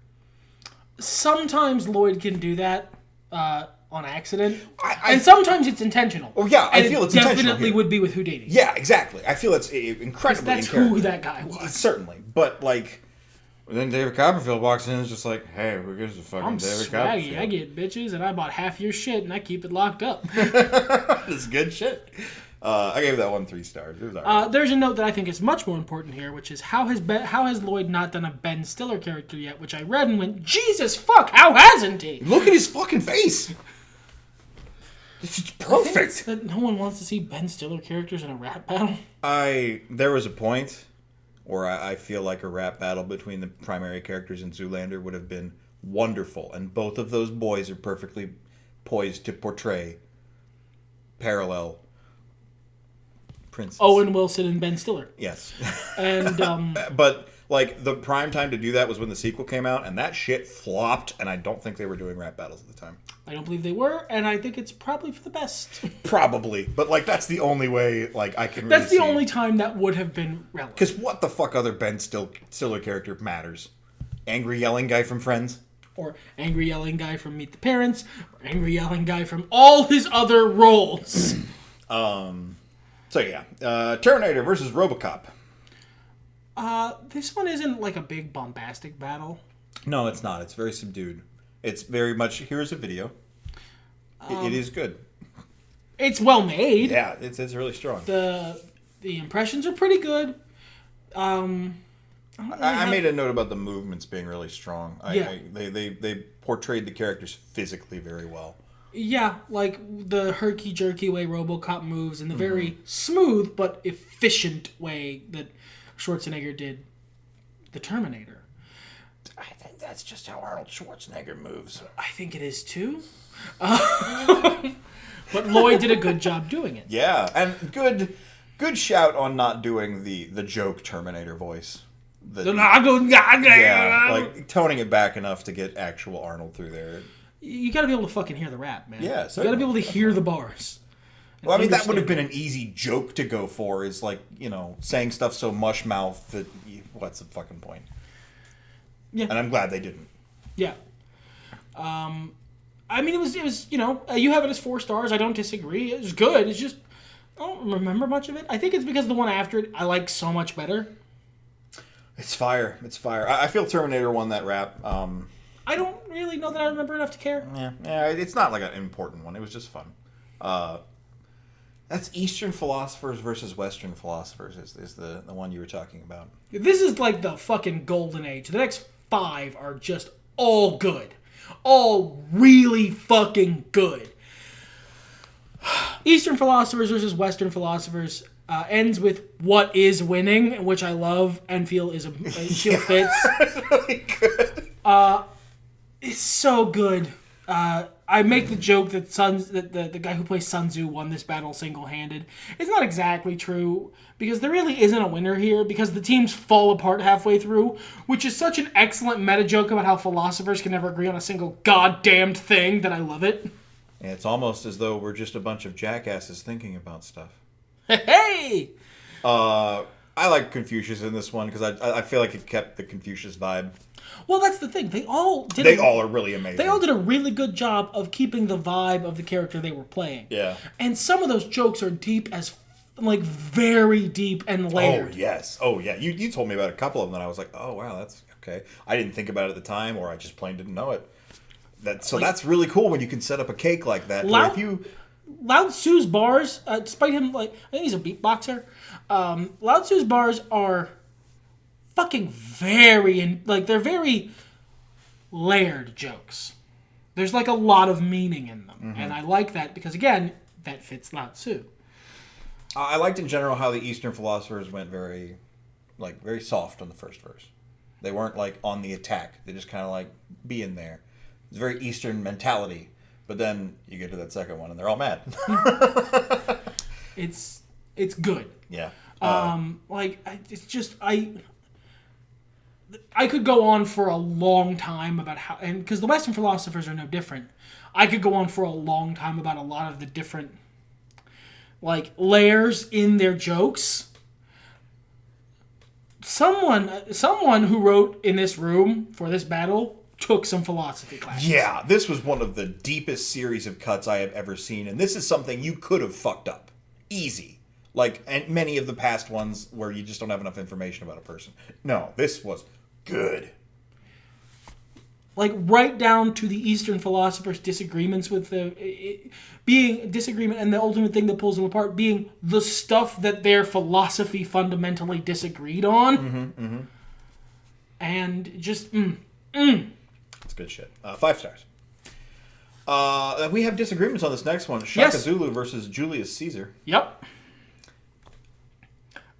Sometimes Lloyd can do that on accident, and sometimes it's intentional. Oh yeah, I feel it's intentional. Definitely would be with Houdini. Yeah, exactly. I feel it's incredibly. That's who that guy was. Certainly, but like, then David Copperfield walks in and is just like, "Hey, who gives a fucking I'm David swaggy. Copperfield? I get bitches, and I bought half your shit, and I keep it locked up." That's good shit. I gave that one 3 stars. It was all right. There's a note that I think is much more important here, which is how has Lloyd not done a Ben Stiller character yet? Which I read and went, Jesus fuck, how hasn't he? Look at his fucking face. It's just perfect. That no one wants to see Ben Stiller characters in a rap battle. There was a point where I feel like a rap battle between the primary characters in Zoolander would have been wonderful, and both of those boys are perfectly poised to portray parallel princes. Owen Wilson and Ben Stiller. Yes. And but like the prime time to do that was when the sequel came out, and that shit flopped, and I don't think they were doing rap battles at the time. I don't believe they were, and I think it's probably for the best. Probably, but like that's the only way like I can. That's the only time that would have been relevant. Because what the fuck other Ben Stiller character matters? Angry yelling guy from Friends, or angry yelling guy from Meet the Parents, or angry yelling guy from all his other roles. So yeah, Terminator versus RoboCop. This one isn't like a big bombastic battle. No, it's not. It's very subdued. It's very much, here's a video. It is good. It's well made. Yeah, it's really strong. The impressions are pretty good. I made a note about the movements being really strong. They portrayed the characters physically very well. Yeah, like the herky-jerky way RoboCop moves and the very smooth but efficient way that Schwarzenegger did the Terminator. I think that's just how Arnold Schwarzenegger moves. I think it is too. But Lloyd did a good job doing it. Yeah, and good shout on not doing the joke Terminator voice. Yeah, like toning it back enough to get actual Arnold through there. You gotta be able to fucking hear the rap, man. Yeah, you gotta be able to hear the bars. Well, I mean, that would have been an easy joke to go for, is like, saying stuff so mush mouth that what's the fucking point? Yeah. And I'm glad they didn't. Yeah. I mean, it was you have it as 4 stars. I don't disagree. It was good. It's just, I don't remember much of it. I think it's because the one after it I like so much better. It's fire. It's fire. I feel Terminator won that rap. I don't really know that I remember enough to care. Yeah. It's not like an important one. It was just fun. That's Eastern philosophers versus Western philosophers is the one you were talking about. This is like the fucking golden age. The next 5 are just all good. All really fucking good. Eastern philosophers versus Western philosophers ends with what is winning, which I love and feel fits. It's really good. It's so good. I make the joke that the guy who plays Sun Tzu won this battle single-handed. It's not exactly true, because there really isn't a winner here, because the teams fall apart halfway through, which is such an excellent meta joke about how philosophers can never agree on a single goddamned thing that I love it. And it's almost as though we're just a bunch of jackasses thinking about stuff. Hey! I like Confucius in this one, because I feel like it kept the Confucius vibe. Well, that's the thing. They all are really amazing. They all did a really good job of keeping the vibe of the character they were playing. Yeah. And some of those jokes are deep as, like, very deep and layered. Oh, yes. Oh, yeah. You told me about a couple of them, and I was like, oh, wow, that's okay. I didn't think about it at the time, or I just plain didn't know it. That's really cool when you can set up a cake like that. Lao Tzu's bars, despite him, I think he's a beatboxer. Lao Tzu's bars are fucking they're very layered jokes. There's a lot of meaning in them. And I like that because, again, that fits Lao Tzu. I liked in general how the Eastern philosophers went very soft on the first verse. They weren't like on the attack. They just kind of like be in there. It's very Eastern mentality. But then you get to that second one and they're all mad. It's good. Yeah. It's just I could go on for a long time about how, and because the Western philosophers are no different, I could go on for a long time about a lot of the different like layers in their jokes. Someone who wrote in this room for this battle took some philosophy classes. Yeah, this was one of the deepest series of cuts I have ever seen, and this is something you could have fucked up. Easy. Like, and many of the past ones where you just don't have enough information about a person. No, this was good. Like, right down to the Eastern philosophers' disagreements with being disagreement, and the ultimate thing that pulls them apart being the stuff that their philosophy fundamentally disagreed on. And just, It's good shit. 5 stars. We have disagreements on this next one. Shaka Zulu versus Julius Caesar. Yep.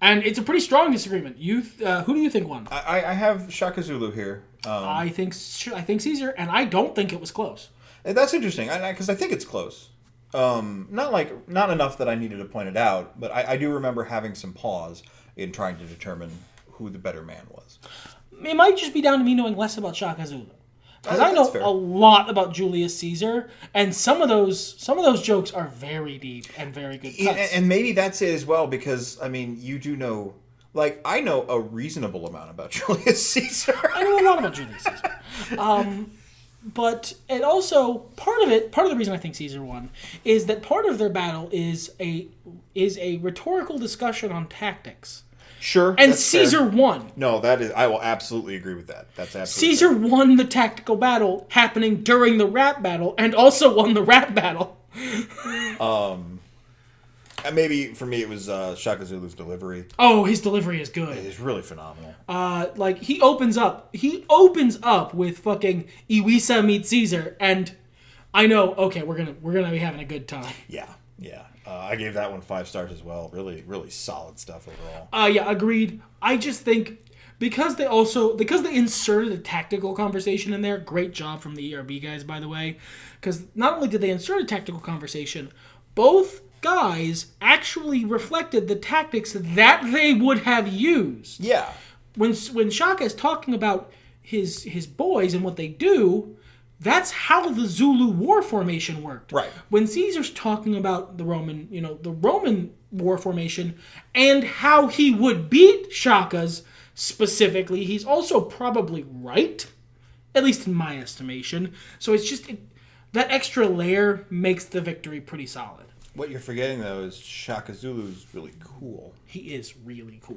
And it's a pretty strong disagreement. Who do you think won? I have Shaka Zulu here. I think Caesar, and I don't think it was close. That's interesting, because I think it's close. Not enough that I needed to point it out, but I do remember having some pause in trying to determine who the better man was. It might just be down to me knowing less about Shaka Zulu. Because I know a lot about Julius Caesar, and some of those jokes are very deep and very good cuts. And maybe that's it as well, because, I mean, you do know... Like, I know a reasonable amount about Julius Caesar. I know a lot about Julius Caesar. But it also, part of the reason I think Caesar won is that part of their battle is a rhetorical discussion on tactics. Sure. And Caesar won. No, I will absolutely agree with that. That's absolutely Caesar won the tactical battle happening during the rap battle and also won the rap battle. And maybe for me it was Shaka Zulu's delivery. Oh, his delivery is good. It is really phenomenal. Like he opens up with fucking Iwisa meets Caesar, and I know, okay, we're gonna be having a good time. Yeah. I gave that one 5 stars as well. Really, really solid stuff overall. Yeah, agreed. I just think because they inserted a tactical conversation in there. Great job from the ERB guys, by the way. Because not only did they insert a tactical conversation, both guys actually reflected the tactics that they would have used. Yeah. When Shaka is talking about his boys and what they do, that's how the Zulu war formation worked. Right. When Caesar's talking about the Roman war formation and how he would beat Shaka's specifically, he's also probably right, at least in my estimation. So it's just that extra layer makes the victory pretty solid. What you're forgetting though is Shaka Zulu's really cool. He is really cool.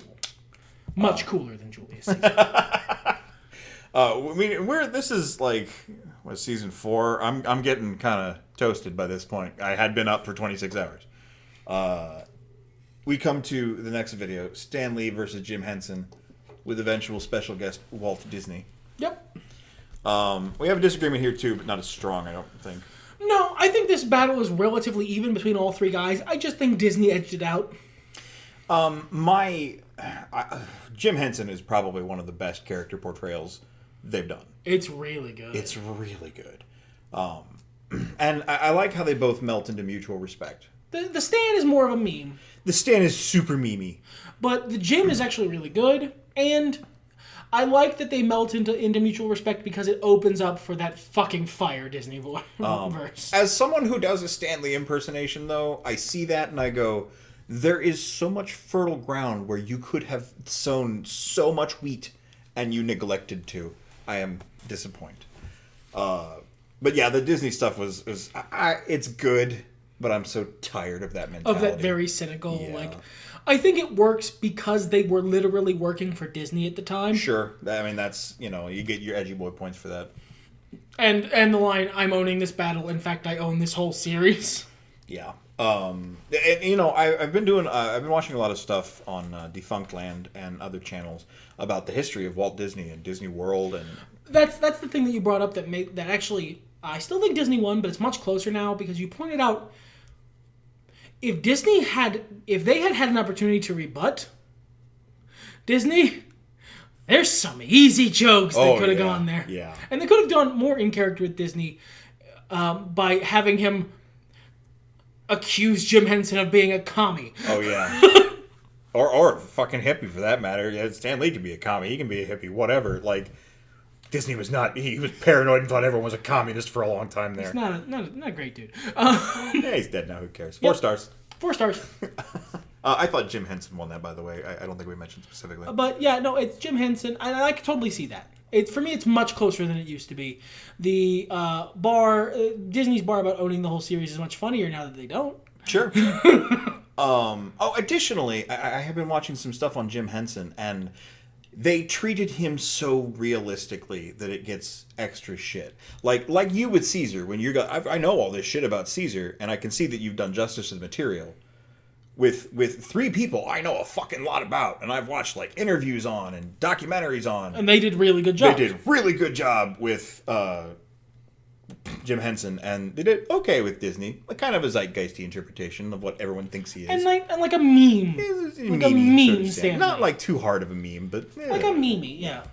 Much cooler than Julius Caesar. This is like season 4. I'm getting kind of toasted by this point. I had been up for 26 hours. We come to the next video: Stan Lee versus Jim Henson, with eventual special guest Walt Disney. Yep. We have a disagreement here too, but not as strong, I don't think. No, I think this battle is relatively even between all 3 guys. I just think Disney edged it out. Jim Henson is probably one of the best character portrayals they've done. It's really good. It's really good. And I like how they both melt into mutual respect. The Stan is more of a meme. The Stan is super memey. But the Jim is actually really good, and I like that they melt into mutual respect because it opens up for that fucking fire Disney verse. As someone who does a Stan Lee impersonation, though, I see that and I go, there is so much fertile ground where you could have sown so much wheat and you neglected to. I am disappointed. But yeah, the Disney stuff was it's good, but I'm so tired of that mentality. Of that very cynical, I think it works because they were literally working for Disney at the time. Sure. I mean, that's, you get your edgy boy points for that. And the line, I'm owning this battle. In fact, I own this whole series. Yeah. And, I've been watching a lot of stuff on Defunct Land and other channels about the history of Walt Disney and Disney World, and that's the thing that you brought up that actually I still think Disney won, but it's much closer now because you pointed out if they had an opportunity to rebut Disney, There's some easy jokes that could have gone there. Yeah. And they could have done more in character with Disney by having him accuse Jim Henson of being a commie. Oh, yeah. or fucking hippie, for that matter. Yeah, Stan Lee can be a commie. He can be a hippie, whatever. Like, Disney was not... He was paranoid and thought everyone was a communist for a long time there. He's not a great dude. Yeah, he's dead now. Who cares? 4 stars. 4 stars. I thought Jim Henson won that, by the way. I don't think we mentioned specifically. But yeah, no, it's Jim Henson, and I can totally see that. For me, it's much closer than it used to be. The Disney's bar about owning the whole series is much funnier now that they don't. Sure. Additionally, I have been watching some stuff on Jim Henson, and they treated him so realistically that it gets extra shit. Like you with Caesar, when you got... I know all this shit about Caesar, and I can see that you've done justice to the material. With 3 people I know a fucking lot about, and I've watched like interviews on and documentaries on. And they did really good job. They did really good job with Jim Henson, and they did okay with Disney. Like kind of a zeitgeisty interpretation of what everyone thinks he is. And like a meme. Like a meme stand. Not like too hard of a meme, but... Like a meme, yeah.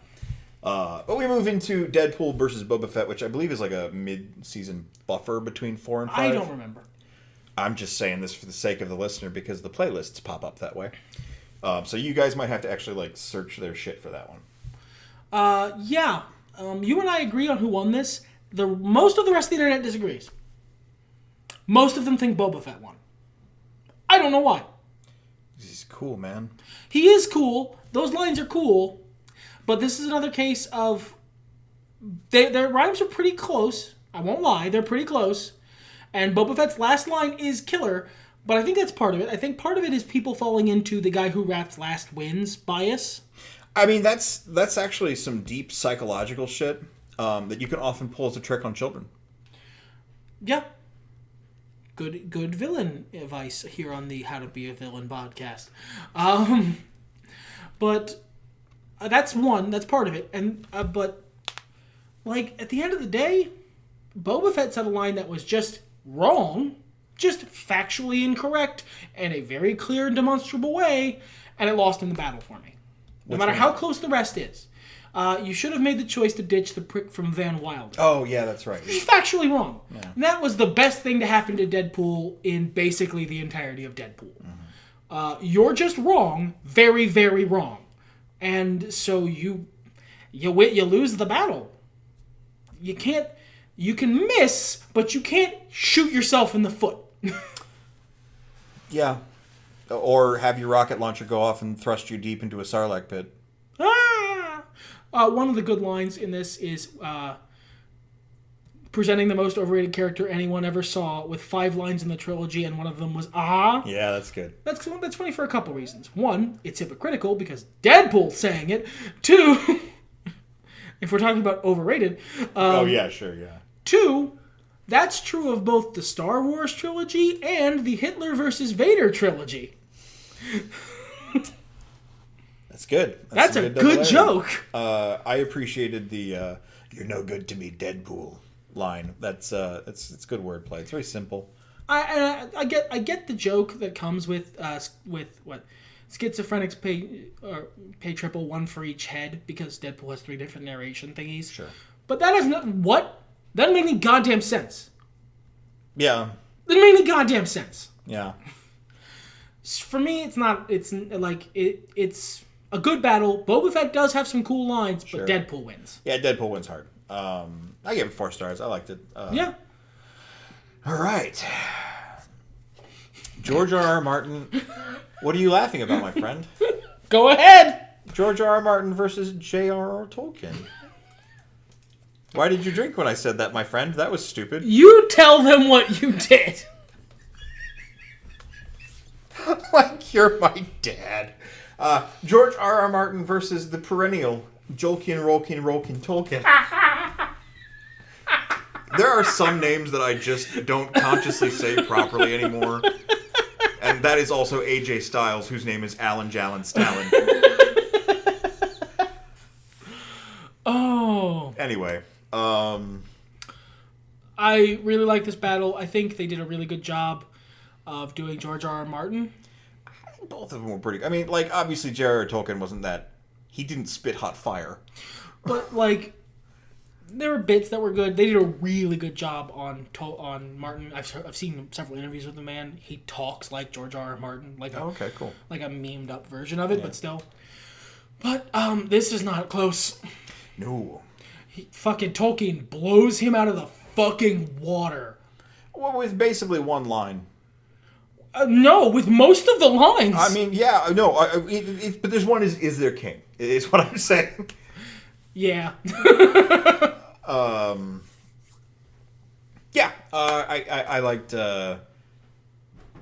But we move into Deadpool versus Boba Fett, which I believe is like a mid-season buffer between 4 and 5. I don't remember. I'm just saying this for the sake of the listener because the playlists pop up that way. So you guys might have to actually like search their shit for that one. Yeah. You and I agree on who won this. Most of the rest of the internet disagrees. Most of them think Boba Fett won. I don't know why. He's cool, man. He is cool. Those lines are cool. But this is another case of... Their rhymes are pretty close. I won't lie. They're pretty close. And Boba Fett's last line is killer, but I think that's part of it. I think part of it is people falling into the guy who raps last wins bias. I mean, that's actually some deep psychological shit that you can often pull as a trick on children. Yeah. Good villain advice here on the How to Be a Villain podcast. But that's one. That's part of it. And but like at the end of the day, Boba Fett said a line that was just wrong, just factually incorrect, in a very clear and demonstrable way, and it lost in the battle for me. No matter how close the rest is. You should have made the choice to ditch the prick from Van Wilder. Oh, yeah, that's right. It's factually wrong. Yeah. And that was the best thing to happen to Deadpool in basically the entirety of Deadpool. Mm-hmm. You're just wrong, very, very wrong. And so you lose the battle. You can't... You can miss, but you can't shoot yourself in the foot. Yeah. Or have your rocket launcher go off and thrust you deep into a Sarlacc pit. Ah! One of the good lines in this is presenting the most overrated character anyone ever saw with 5 lines in the trilogy, and one of them was, ah. Yeah, that's good. That's funny for a couple reasons. One, it's hypocritical because Deadpool's saying it. 2, if we're talking about overrated. Oh, yeah, sure, yeah. 2, that's true of both the Star Wars trilogy and the Hitler versus Vader trilogy. That's good. That's a good joke. I appreciated the "You're no good to me, Deadpool" line. That's good wordplay. It's very simple. I get the joke that comes with what schizophrenics pay triple, 1 for each head, because Deadpool has 3 different narration thingies. Sure, but that has not what. That doesn't make any goddamn sense. Yeah. Doesn't make any goddamn sense. Yeah. For me, it's not. It's like it's a good battle. Boba Fett does have some cool lines, but Sure. Deadpool wins. Yeah, Deadpool wins hard. I gave it 4 stars. I liked it. Yeah. All right. George R.R. Martin. What are you laughing about, my friend? Go ahead. George R.R. Martin versus J.R.R. Tolkien. Why did you drink when I said that, my friend? That was stupid. You tell them what you did. Like you're my dad. George R.R. Martin versus the perennial Jolkien, Rolkien, Tolkien. There are some names that I just don't consciously say properly anymore. And that is also AJ Styles, whose name is Alan Jallin Stalin. Oh. Anyway. I really like this battle. I think they did a really good job of doing George R.R. Martin. Both of them were pretty... I mean, like, obviously J.R.R. Tolkien wasn't that he didn't spit hot fire. But, like, there were bits that were good. They did a really good job on Martin. I've seen several interviews with the man. He talks like George R.R. Martin. Like Okay, cool. Like a memed up version of it, but still. But, this is not close. No. Fucking Tolkien blows him out of the fucking water. Well, with basically one line. No, with most of the lines. I mean, yeah, no, but there's one is their king, is what I'm saying. Yeah. Yeah, I liked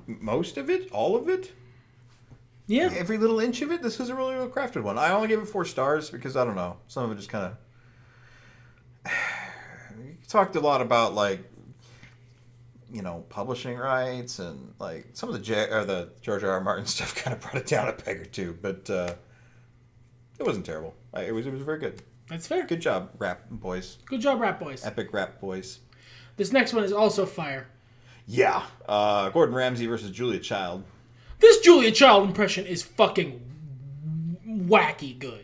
most of it, all of it. Yeah. Every little inch of it. This was a really well crafted one. I only gave it 4 stars because, I don't know, some of it just kind of... We talked a lot about, like, you know, publishing rights and, like, some of the George R.R. Martin stuff kind of brought it down a peg or two, but it wasn't terrible. It was very good. That's fair. Good job, rap boys. Good job, rap boys. Epic rap boys. This next one is also fire. Yeah. Gordon Ramsay versus Julia Child. This Julia Child impression is fucking wacky good.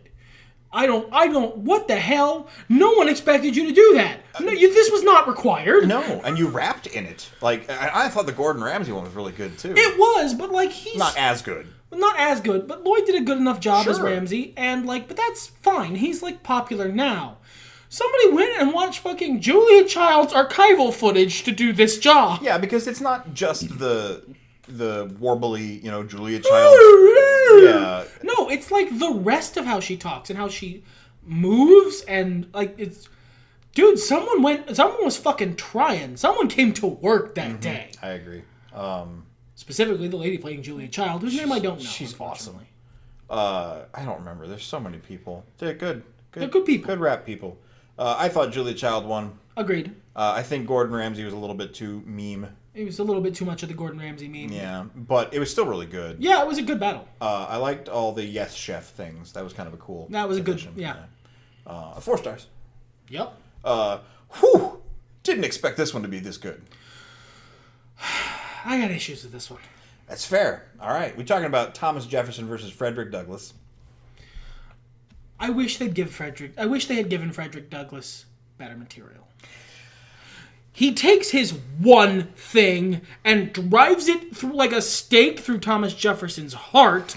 I don't, what the hell? No one expected you to do that. No, this was not required. No, and you rapped in it. Like, I thought the Gordon Ramsay one was really good, too. It was, but, like, he's... Not as good. Not as good, but Lloyd did a good enough job as Sure. Ramsay, and, like, but that's fine. He's, like, popular now. Somebody went and watched fucking Julia Child's archival footage to do this job. Yeah, because it's not just the warbly, you know, Julia Child. Yeah. No, it's like the rest of how she talks and how she moves, and like it's, dude. Someone was fucking trying. Someone came to work that day. I agree. Specifically, the lady playing Julia Child, whose name I don't know. She's awesome. I don't remember. There's so many people. They're good. They're good people. Good rap people. I thought Julia Child won. Agreed. I think Gordon Ramsay was a little bit too meme. It was a little bit too much of the Gordon Ramsay meme. Yeah, but it was still really good. Yeah, it was a good battle. I liked all the yes chef things. That was kind of a cool. That was addition. a good. Yeah. 4 stars. Yep. Whew! Didn't expect this one to be this good. I got issues with this one. That's fair. All right, we're talking about Thomas Jefferson versus Frederick Douglass. I wish they had given Frederick Douglass better material. He takes his one thing and drives it through like a stake through Thomas Jefferson's heart.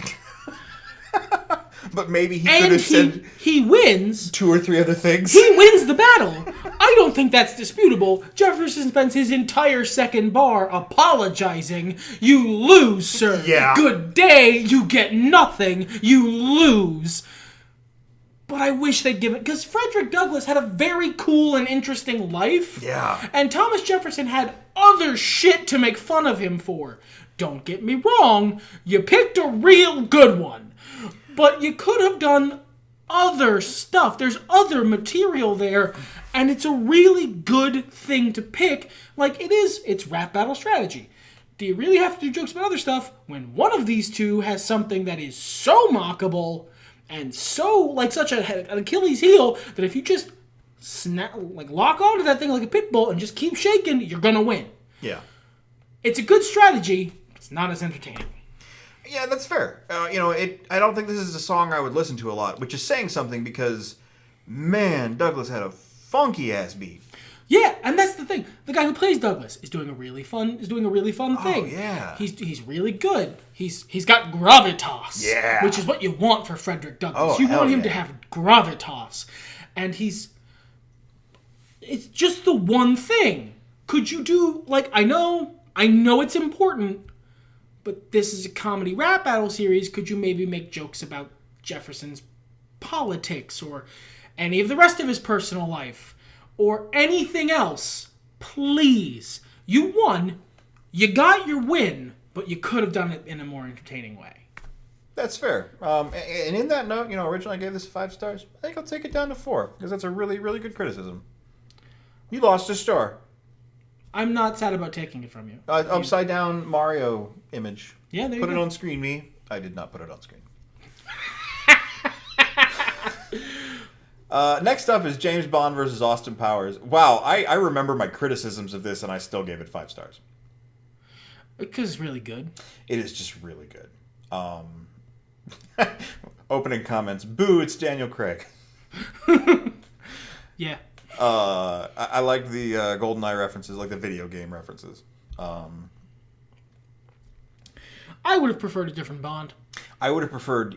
But maybe he could have said he wins. 2 or 3 other things. He wins the battle. I don't think that's disputable. Jefferson spends his entire second bar apologizing. You lose, sir. Yeah. Good day. You get nothing. You lose. But I wish they'd give it, because Frederick Douglass had a very cool and interesting life. Yeah. And Thomas Jefferson had other shit to make fun of him for. Don't get me wrong, you picked a real good one. But you could have done other stuff. There's other material there, and it's a really good thing to pick. Like, it's rap battle strategy. Do you really have to do jokes about other stuff when one of these two has something that is so mockable and so, like, such an Achilles heel that if you just lock onto that thing like a pit bull and just keep shaking, you're gonna win. Yeah. It's a good strategy. It's not as entertaining. Yeah, that's fair. I don't think this is a song I would listen to a lot, which is saying something because, man, Douglas had a funky ass beat. Yeah, and that's the thing. The guy who plays Douglas is doing a really fun thing. Oh, yeah. He's really good. He's got gravitas. Yeah. Which is what you want for Frederick Douglass. Oh, You want him yeah. to have gravitas. And it's just the one thing. Could you do, like, I know it's important, but this is a comedy rap battle series. Could you maybe make jokes about Jefferson's politics or any of the rest of his personal life? Or anything else, please. You won. You got your win, but you could have done it in a more entertaining way. That's fair. And in that note, originally I gave this 5 stars. I think I'll take it down to 4 because that's a really, really good criticism. You lost a star. I'm not sad about taking it from you. Upside down Mario image. Yeah, there you Put it go. on screen, me. I did not put it on screen. Next up is James Bond versus Austin Powers. Wow, I remember my criticisms of this, and I still gave it 5 stars. Because it's really good. It is just really good. Opening comments. Boo, it's Daniel Craig. Yeah. I like the GoldenEye references, like the video game references. I would have preferred a different Bond. I would have preferred.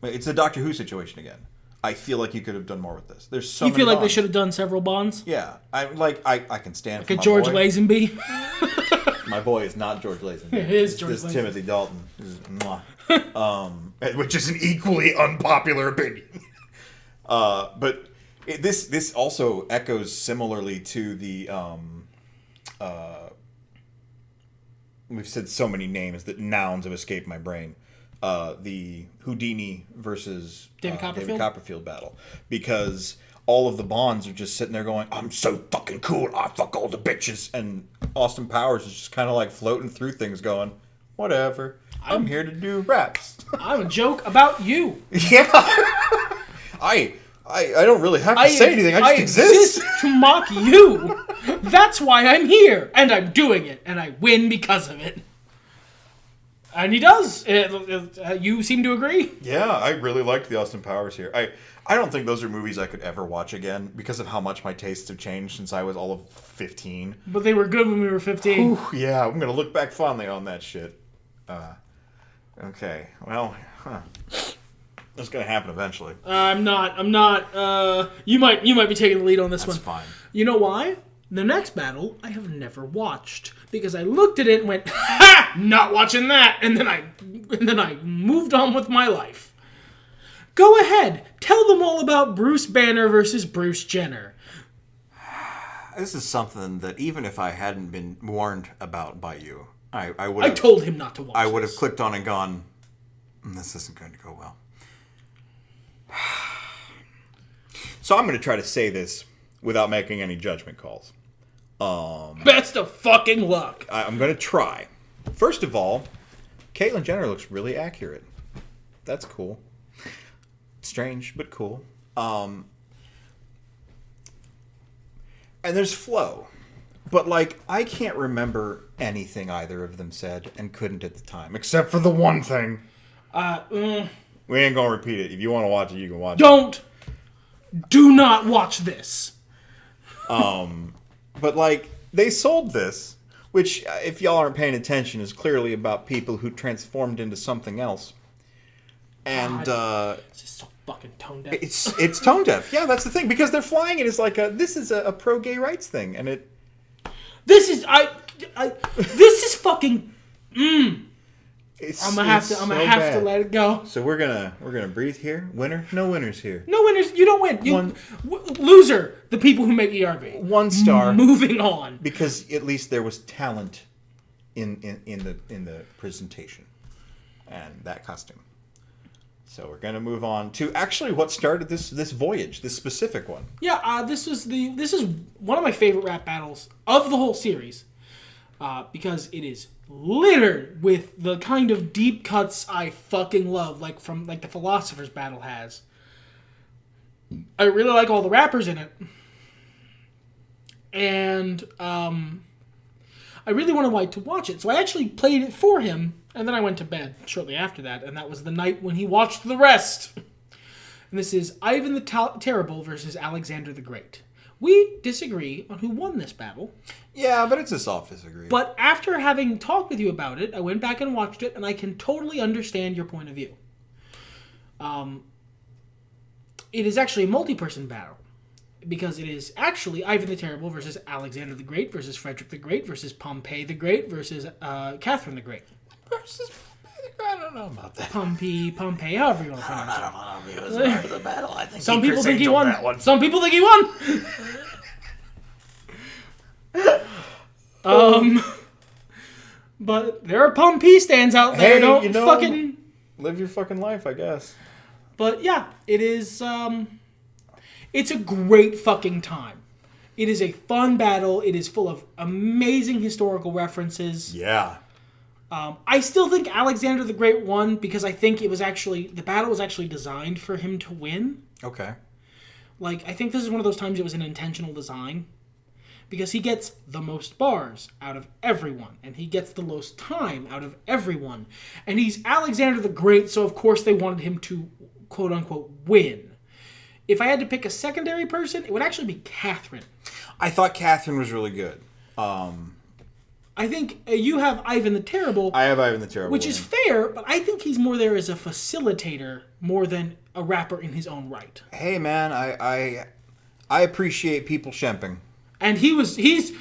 It's a Doctor Who situation again. I feel like you could have done more with this. There's so You many feel like Bonds. they should have done several Bonds? Yeah, I can stand for Like a my George boy. Lazenby? My boy is not George Lazenby. It is It's George just Lazenby. Timothy Dalton. Which is an equally unpopular opinion. But this also echoes similarly to the we've said so many names that nouns have escaped my brain. The Houdini versus David Copperfield battle, because all of the Bonds are just sitting there going, "I'm so fucking cool, I fuck all the bitches," and Austin Powers is just kind of like floating through things, going, "Whatever, I'm here to do raps." I'm a joke about you. Yeah, I don't really have to say anything. I just exist. to mock you. That's why I'm here, and I'm doing it, and I win because of it. And he does. You seem to agree? Yeah, I really liked the Austin Powers here. I don't think those are movies I could ever watch again because of how much my tastes have changed since I was all of 15. But they were good when we were 15. Ooh, yeah, I'm going to look back fondly on that shit. Okay, well, that's going to happen eventually. I'm not. You might be taking the lead on this one. That's fine. You know why? The next battle I have never watched because I looked at it and went, "Ha! Not watching that," and then I moved on with my life. Go ahead, tell them all about Bruce Banner versus Bruce Jenner. This is something that even if I hadn't been warned about by you, I would. I told him not to watch. I would have clicked on and gone, "This isn't going to go well." So I'm going to try to say this without making any judgment calls. Best of fucking luck. I'm going to try. First of all, Caitlyn Jenner looks really accurate. That's cool. Strange, but cool. And there's flow. But, like, I can't remember anything either of them said and couldn't at the time. Except for the one thing. We ain't going to repeat it. If you want to watch it, you can watch it. Do not watch this. But, like, they sold this, which, if y'all aren't paying attention, is clearly about people who transformed into something else. And, This is so fucking tone deaf. It's tone deaf. Yeah, that's the thing. Because they're flying it as like this is a pro-gay rights thing. And it... This is fucking... It's, I'm gonna have to let it go. So we're gonna breathe here. Winner? No winners here. No winners. You don't win. Loser. The people who make ERB. 1 star. Moving on. Because at least there was talent in the presentation and that costume. So we're gonna move on to actually what started this voyage, this specific one. Yeah. This is one of my favorite rap battles of the whole series, because it is littered with the kind of deep cuts I fucking love, like the Philosopher's Battle has. I really like all the rappers in it. And I really wanted to watch it. So I actually played it for him, and then I went to bed shortly after that, and that was the night when he watched the rest. And this is Ivan the Terrible versus Alexander the Great. We disagree on who won this battle. Yeah, but it's a soft disagree. But after having talked with you about it, I went back and watched it, and I can totally understand your point of view. It is actually a multi-person battle, because it is actually Ivan the Terrible versus Alexander the Great versus Frederick the Great versus Pompey the Great versus Catherine the Great. Versus I don't know about that. Pompey, however you want to pronounce it. I don't know if he was part of the battle. I think Some people think he won. Some people think he won. But there are Pompey stands out there. Hey, Don't fucking live your fucking life, I guess. But yeah, it is. It's a great fucking time. It is a fun battle. It is full of amazing historical references. Yeah. I still think Alexander the Great won because I think the battle was actually designed for him to win. Okay. Like, I think this is one of those times it was an intentional design. because he gets the most bars out of everyone, and he gets the most time out of everyone. And he's Alexander the Great, so of course they wanted him to, quote-unquote, win. If I had to pick a secondary person, it would actually be Catherine. I thought Catherine was really good. I think you have Ivan the Terrible. I have Ivan the Terrible. Which is fair, but I think he's more there as a facilitator more than a rapper in his own right. Hey, man, I appreciate people shemping. And he's... At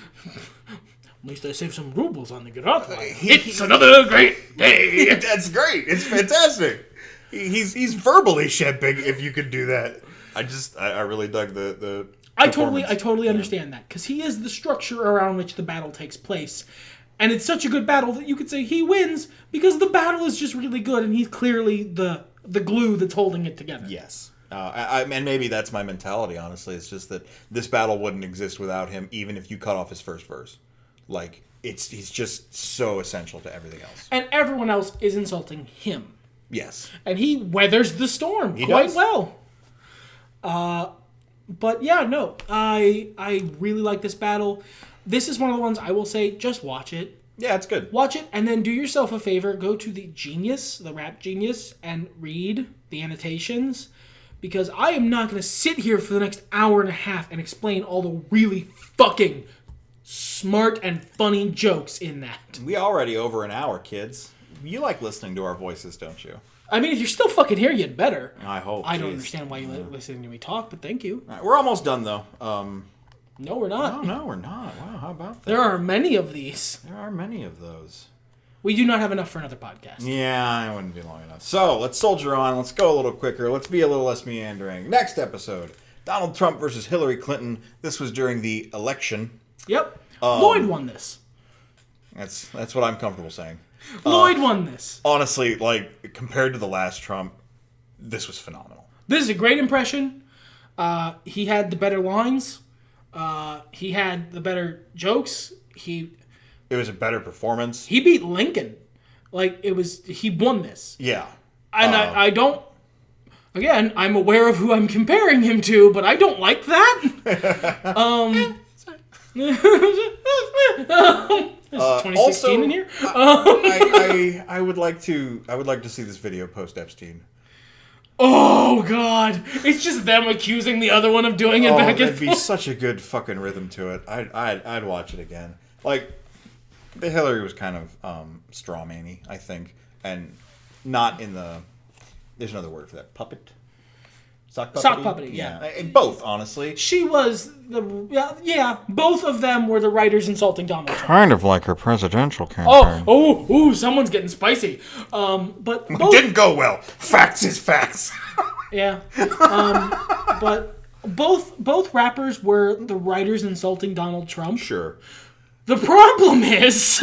least I saved some rubles on the garage line. It's another great day. That's great. It's fantastic. He's verbally shemping, if you could do that. I really dug the I totally understand that, because he is the structure around which the battle takes place. And it's such a good battle that you could say he wins because the battle is just really good and he's clearly the glue that's holding it together. Yes. And maybe that's my mentality, honestly. It's just that this battle wouldn't exist without him, even if you cut off his first verse. Like, he's just so essential to everything else. And everyone else is insulting him. Yes. And he weathers the storm quite well. But yeah, no, I really like this battle. This is one of the ones I will say, just watch it. Yeah, it's good. Watch it, and then do yourself a favor. Go to the Rap Genius, and read the annotations. Because I am not going to sit here for the next hour and a half and explain all the really fucking smart and funny jokes in that. We already over an hour, kids. You like listening to our voices, don't you? I mean, if you're still fucking here, you'd better. I hope. I don't understand why you listening to me talk, but thank you. Right, we're almost done, though. No, we're not. No, we're not. Wow, how about that? There are many of these. There are many of those. We do not have enough for another podcast. Yeah, it wouldn't be long enough. So, let's soldier on. Let's go a little quicker. Let's be a little less meandering. Next episode, Donald Trump versus Hillary Clinton. This was during the election. Yep. Lloyd won this. That's what I'm comfortable saying. Lloyd won this. Honestly, like, compared to the last Trump, this was phenomenal. This is a great impression. He had the better lines. He had the better jokes. It was a better performance. He beat Lincoln. Like, he won this. Yeah. And I don't... Again, I'm aware of who I'm comparing him to, but I don't like that. Is 2016 also, in here? I would like to see this video post Epstein. Oh God! It's just them accusing the other one of doing it back and forth. That'd be such a good fucking rhythm to it. I'd watch it again. Like, the Hillary was kind of straw man-y, I think, and not in the. There's another word for that. Puppet. Sock puppety, yeah. Both, honestly. She was yeah. Both of them were the writers insulting Donald Trump. Kind of like her presidential campaign. Oh, someone's getting spicy. But both, didn't go well. Facts is facts. Yeah. But both rappers were the writers insulting Donald Trump. Sure. The problem is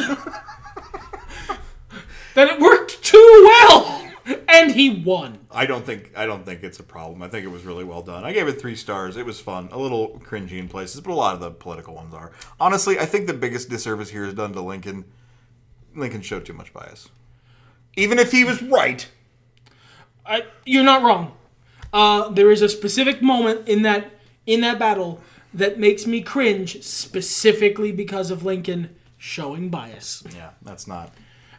that it worked too well. And he won. I don't think it's a problem. I think it was really well done. I gave it 3 stars. It was fun. A little cringy in places, but a lot of the political ones are. Honestly, I think the biggest disservice here is done to Lincoln. Lincoln showed too much bias. Even if he was right. You're not wrong. There is a specific moment in that battle that makes me cringe specifically because of Lincoln showing bias. Yeah, that's not...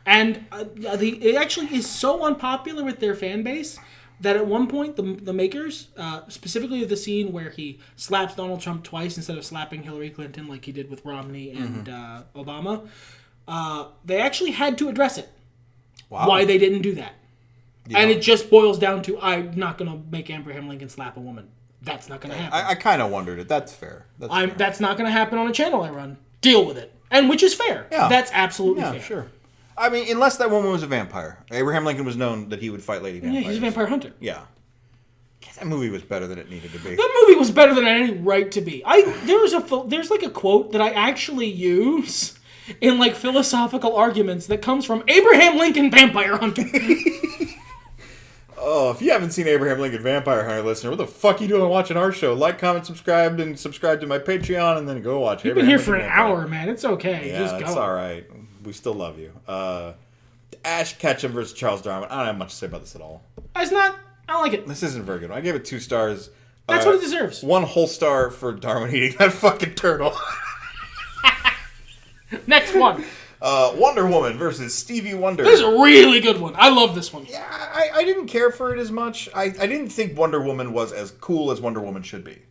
And it actually is so unpopular with their fan base that at one point the makers, specifically the scene where he slaps Donald Trump twice instead of slapping Hillary Clinton like he did with Romney and Obama, they actually had to address it. Wow. Why they didn't do that. Yeah. And it just boils down to, I'm not going to make Abraham Lincoln slap a woman. That's not going to happen. I kind of wondered it. That's fair. That's not going to happen on a channel I run. Deal with it. And which is fair. Yeah. That's absolutely fair. Sure. I mean, unless that woman was a vampire. Abraham Lincoln was known that he would fight lady vampires. Yeah, he's a vampire hunter. Yeah. That movie was better than it needed to be. That movie was better than it had any right to be. There's like a quote that I actually use in like philosophical arguments that comes from Abraham Lincoln Vampire Hunter. Oh, if you haven't seen Abraham Lincoln Vampire Hunter, listener, what the fuck are you doing watching our show? Like, comment, subscribe to my Patreon, and then go watch You've been here for an hour, man. It's okay. Yeah, just go. It's all right. We still love you. Ash Ketchum versus Charles Darwin. I don't have much to say about this at all. I don't like it. This isn't very good. I gave it 2 stars. That's what it deserves. 1 whole star for Darwin eating that fucking turtle. Next one. Wonder Woman versus Stevie Wonder. This is a really good one. I love this one. Yeah, I didn't care for it as much. I didn't think Wonder Woman was as cool as Wonder Woman should be.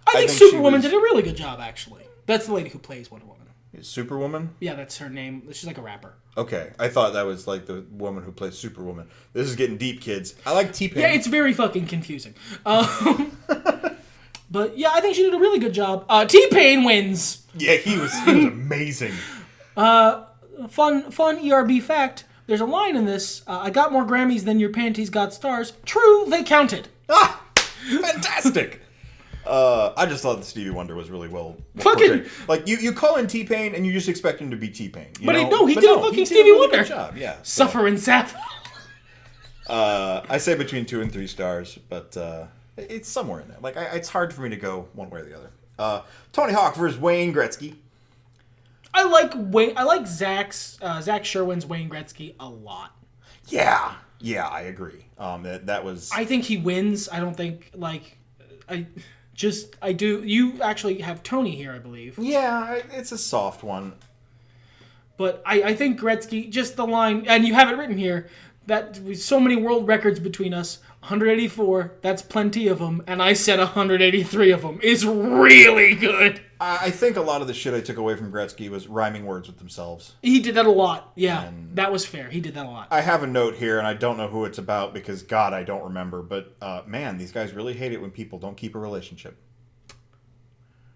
I think Superwoman did a really good job, actually. That's the lady who plays Wonder Woman. Superwoman? Yeah, that's her name. She's like a rapper. Okay, I thought that was like the woman who plays Superwoman. This is getting deep, kids. I like T-Pain. Yeah, it's very fucking confusing. But yeah, I think she did a really good job. T-Pain wins. Yeah, he was amazing. Fun ERB fact. There's a line in this. I got more Grammys than your panties got stars. True, they counted. Ah, fantastic. I just thought that Stevie Wonder was really well fucking portrayed. Like you call in T-Pain and you just expect him to be T-Pain. He did a fucking Stevie Wonder. Good job, yeah. Suffer and Sap. I say between 2 and 3 stars, but it's somewhere in there. Like it's hard for me to go one way or the other. Tony Hawk versus Wayne Gretzky. I like Zach Sherwin's Wayne Gretzky a lot. Yeah, I agree. That was. I think he wins. I don't think I do. You actually have Tony here, I believe. Yeah, it's a soft one. But I think Gretzky, just the line, and you have it written here, that with so many world records between us, 184, that's plenty of them, and I said 183 of them, is really good. I think a lot of the shit I took away from Gretzky was rhyming words with themselves. He did that a lot, yeah. That was fair. He did that a lot. I have a note here, and I don't know who it's about because, God, I don't remember. But, man, these guys really hate it when people don't keep a relationship.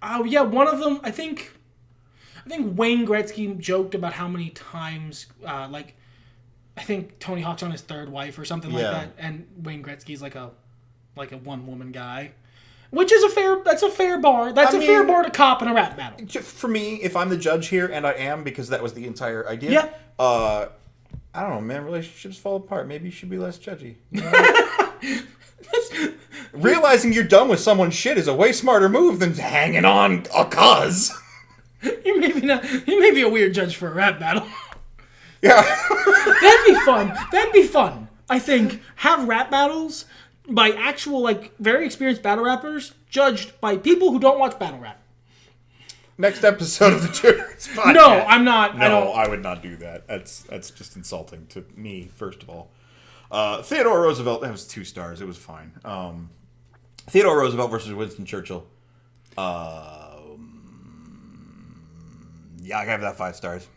Oh, yeah, one of them, I think Wayne Gretzky joked about how many times, I think Tony Hawk's on his third wife or something like that, and Wayne Gretzky's like a one-woman guy. Which is a fair bar. That's a fair bar to cop in a rap battle. For me, if I'm the judge here, and I am, because that was the entire idea. Yeah. I don't know, man. Relationships fall apart. Maybe you should be less judgy. You know? Realizing you're done with someone's shit is a way smarter move than hanging on a cause. You may be a weird judge for a rap battle. Yeah. That'd be fun. I think have rap battles by actual, very experienced battle rappers, judged by people who don't watch battle rap. Next episode of the Cheers podcast. No, I'm not. No, I would not do that. That's just insulting to me, first of all. Theodore Roosevelt, that was 2 stars. It was fine. Theodore Roosevelt versus Winston Churchill. Yeah, I have that 5 stars.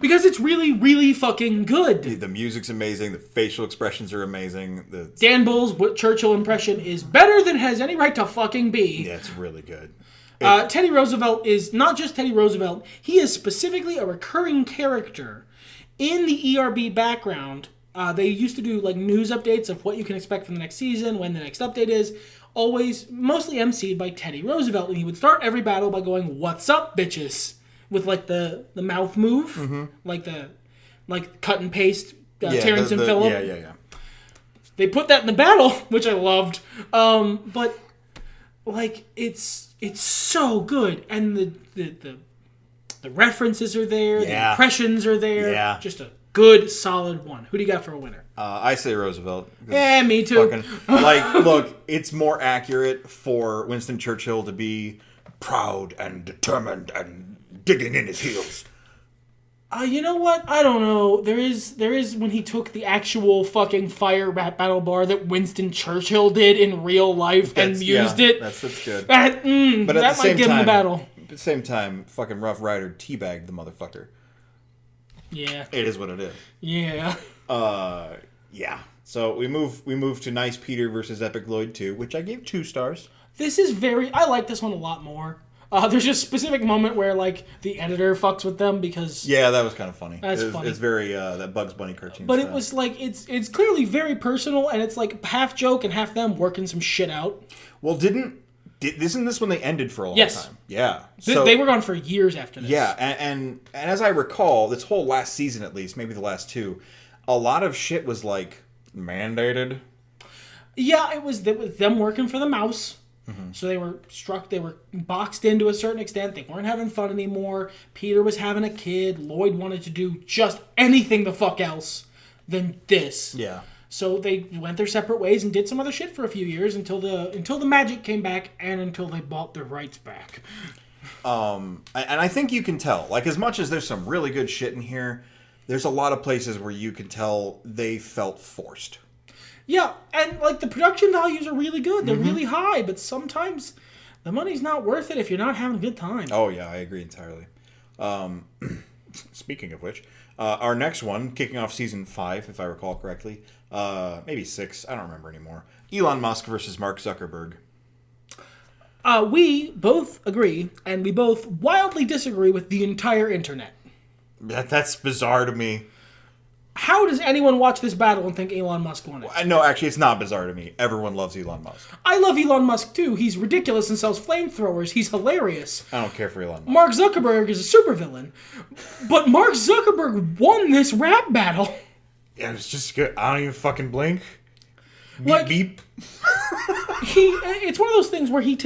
Because it's really, really fucking good. The music's amazing. The facial expressions are amazing. Dan Bull's Churchill impression is better than has any right to fucking be. Yeah, it's really good. Teddy Roosevelt is not just Teddy Roosevelt. He is specifically a recurring character in the ERB background. They used to do news updates of what you can expect from the next season, when the next update is. Always, mostly emceed by Teddy Roosevelt. And he would start every battle by going, "What's up, bitches?" With the mouth move, mm-hmm. Cut and paste, Terrence and Phillip. Yeah. They put that in the battle, which I loved. But it's so good, and the references are there, the impressions are there. Yeah. Just a good, solid one. Who do you got for a winner? I say Roosevelt. Yeah, me too. Look, it's more accurate for Winston Churchill to be proud and determined and digging in his heels. You know what? I don't know. There is when he took the actual fucking fire rap battle bar that Winston Churchill did in real life and used it. That's good. But at that might give him the battle. At the same time, fucking Rough Rider teabagged the motherfucker. Yeah. It is what it is. Yeah. Yeah. So we move to Nice Peter versus Epic Lloyd 2, which I gave 2 stars. I like this one a lot more. There's just a specific moment where the editor fucks with them because that was kind of funny. Funny. It's very that Bugs Bunny cartoon. But style. it was it's clearly very personal, and it's half joke and half them working some shit out. Well, isn't this when they ended for a long time? Yeah. They were gone for years after this. Yeah, and as I recall, this whole last season at least, maybe the last 2, a lot of shit was mandated. Yeah, it was them working for the mouse. Mm-hmm. So they were boxed in to a certain extent. They weren't having fun anymore. Peter was having a kid. Lloyd wanted to do just anything the fuck else than this. Yeah. So they went their separate ways and did some other shit for a few years until the magic came back and until they bought their rights back. And I think you can tell. Like, as much as there's some really good shit in here, there's a lot of places where you can tell they felt forced. Yeah, and like the production values are really good. They're really high, but sometimes the money's not worth it if you're not having a good time. Oh, yeah, I agree entirely. Speaking of which, our next one, kicking off season 5, if I recall correctly, maybe 6, I don't remember anymore. Elon Musk versus Mark Zuckerberg. We both agree, and we both wildly disagree with the entire internet. That's bizarre to me. How does anyone watch this battle and think Elon Musk won it? No, actually, it's not bizarre to me. Everyone loves Elon Musk. I love Elon Musk, too. He's ridiculous and sells flamethrowers. He's hilarious. I don't care for Elon Musk. Mark Zuckerberg is a supervillain. But Mark Zuckerberg won this rap battle. Yeah, it was just good. I don't even fucking blink. Beep, Like, beep. It's one of those things where he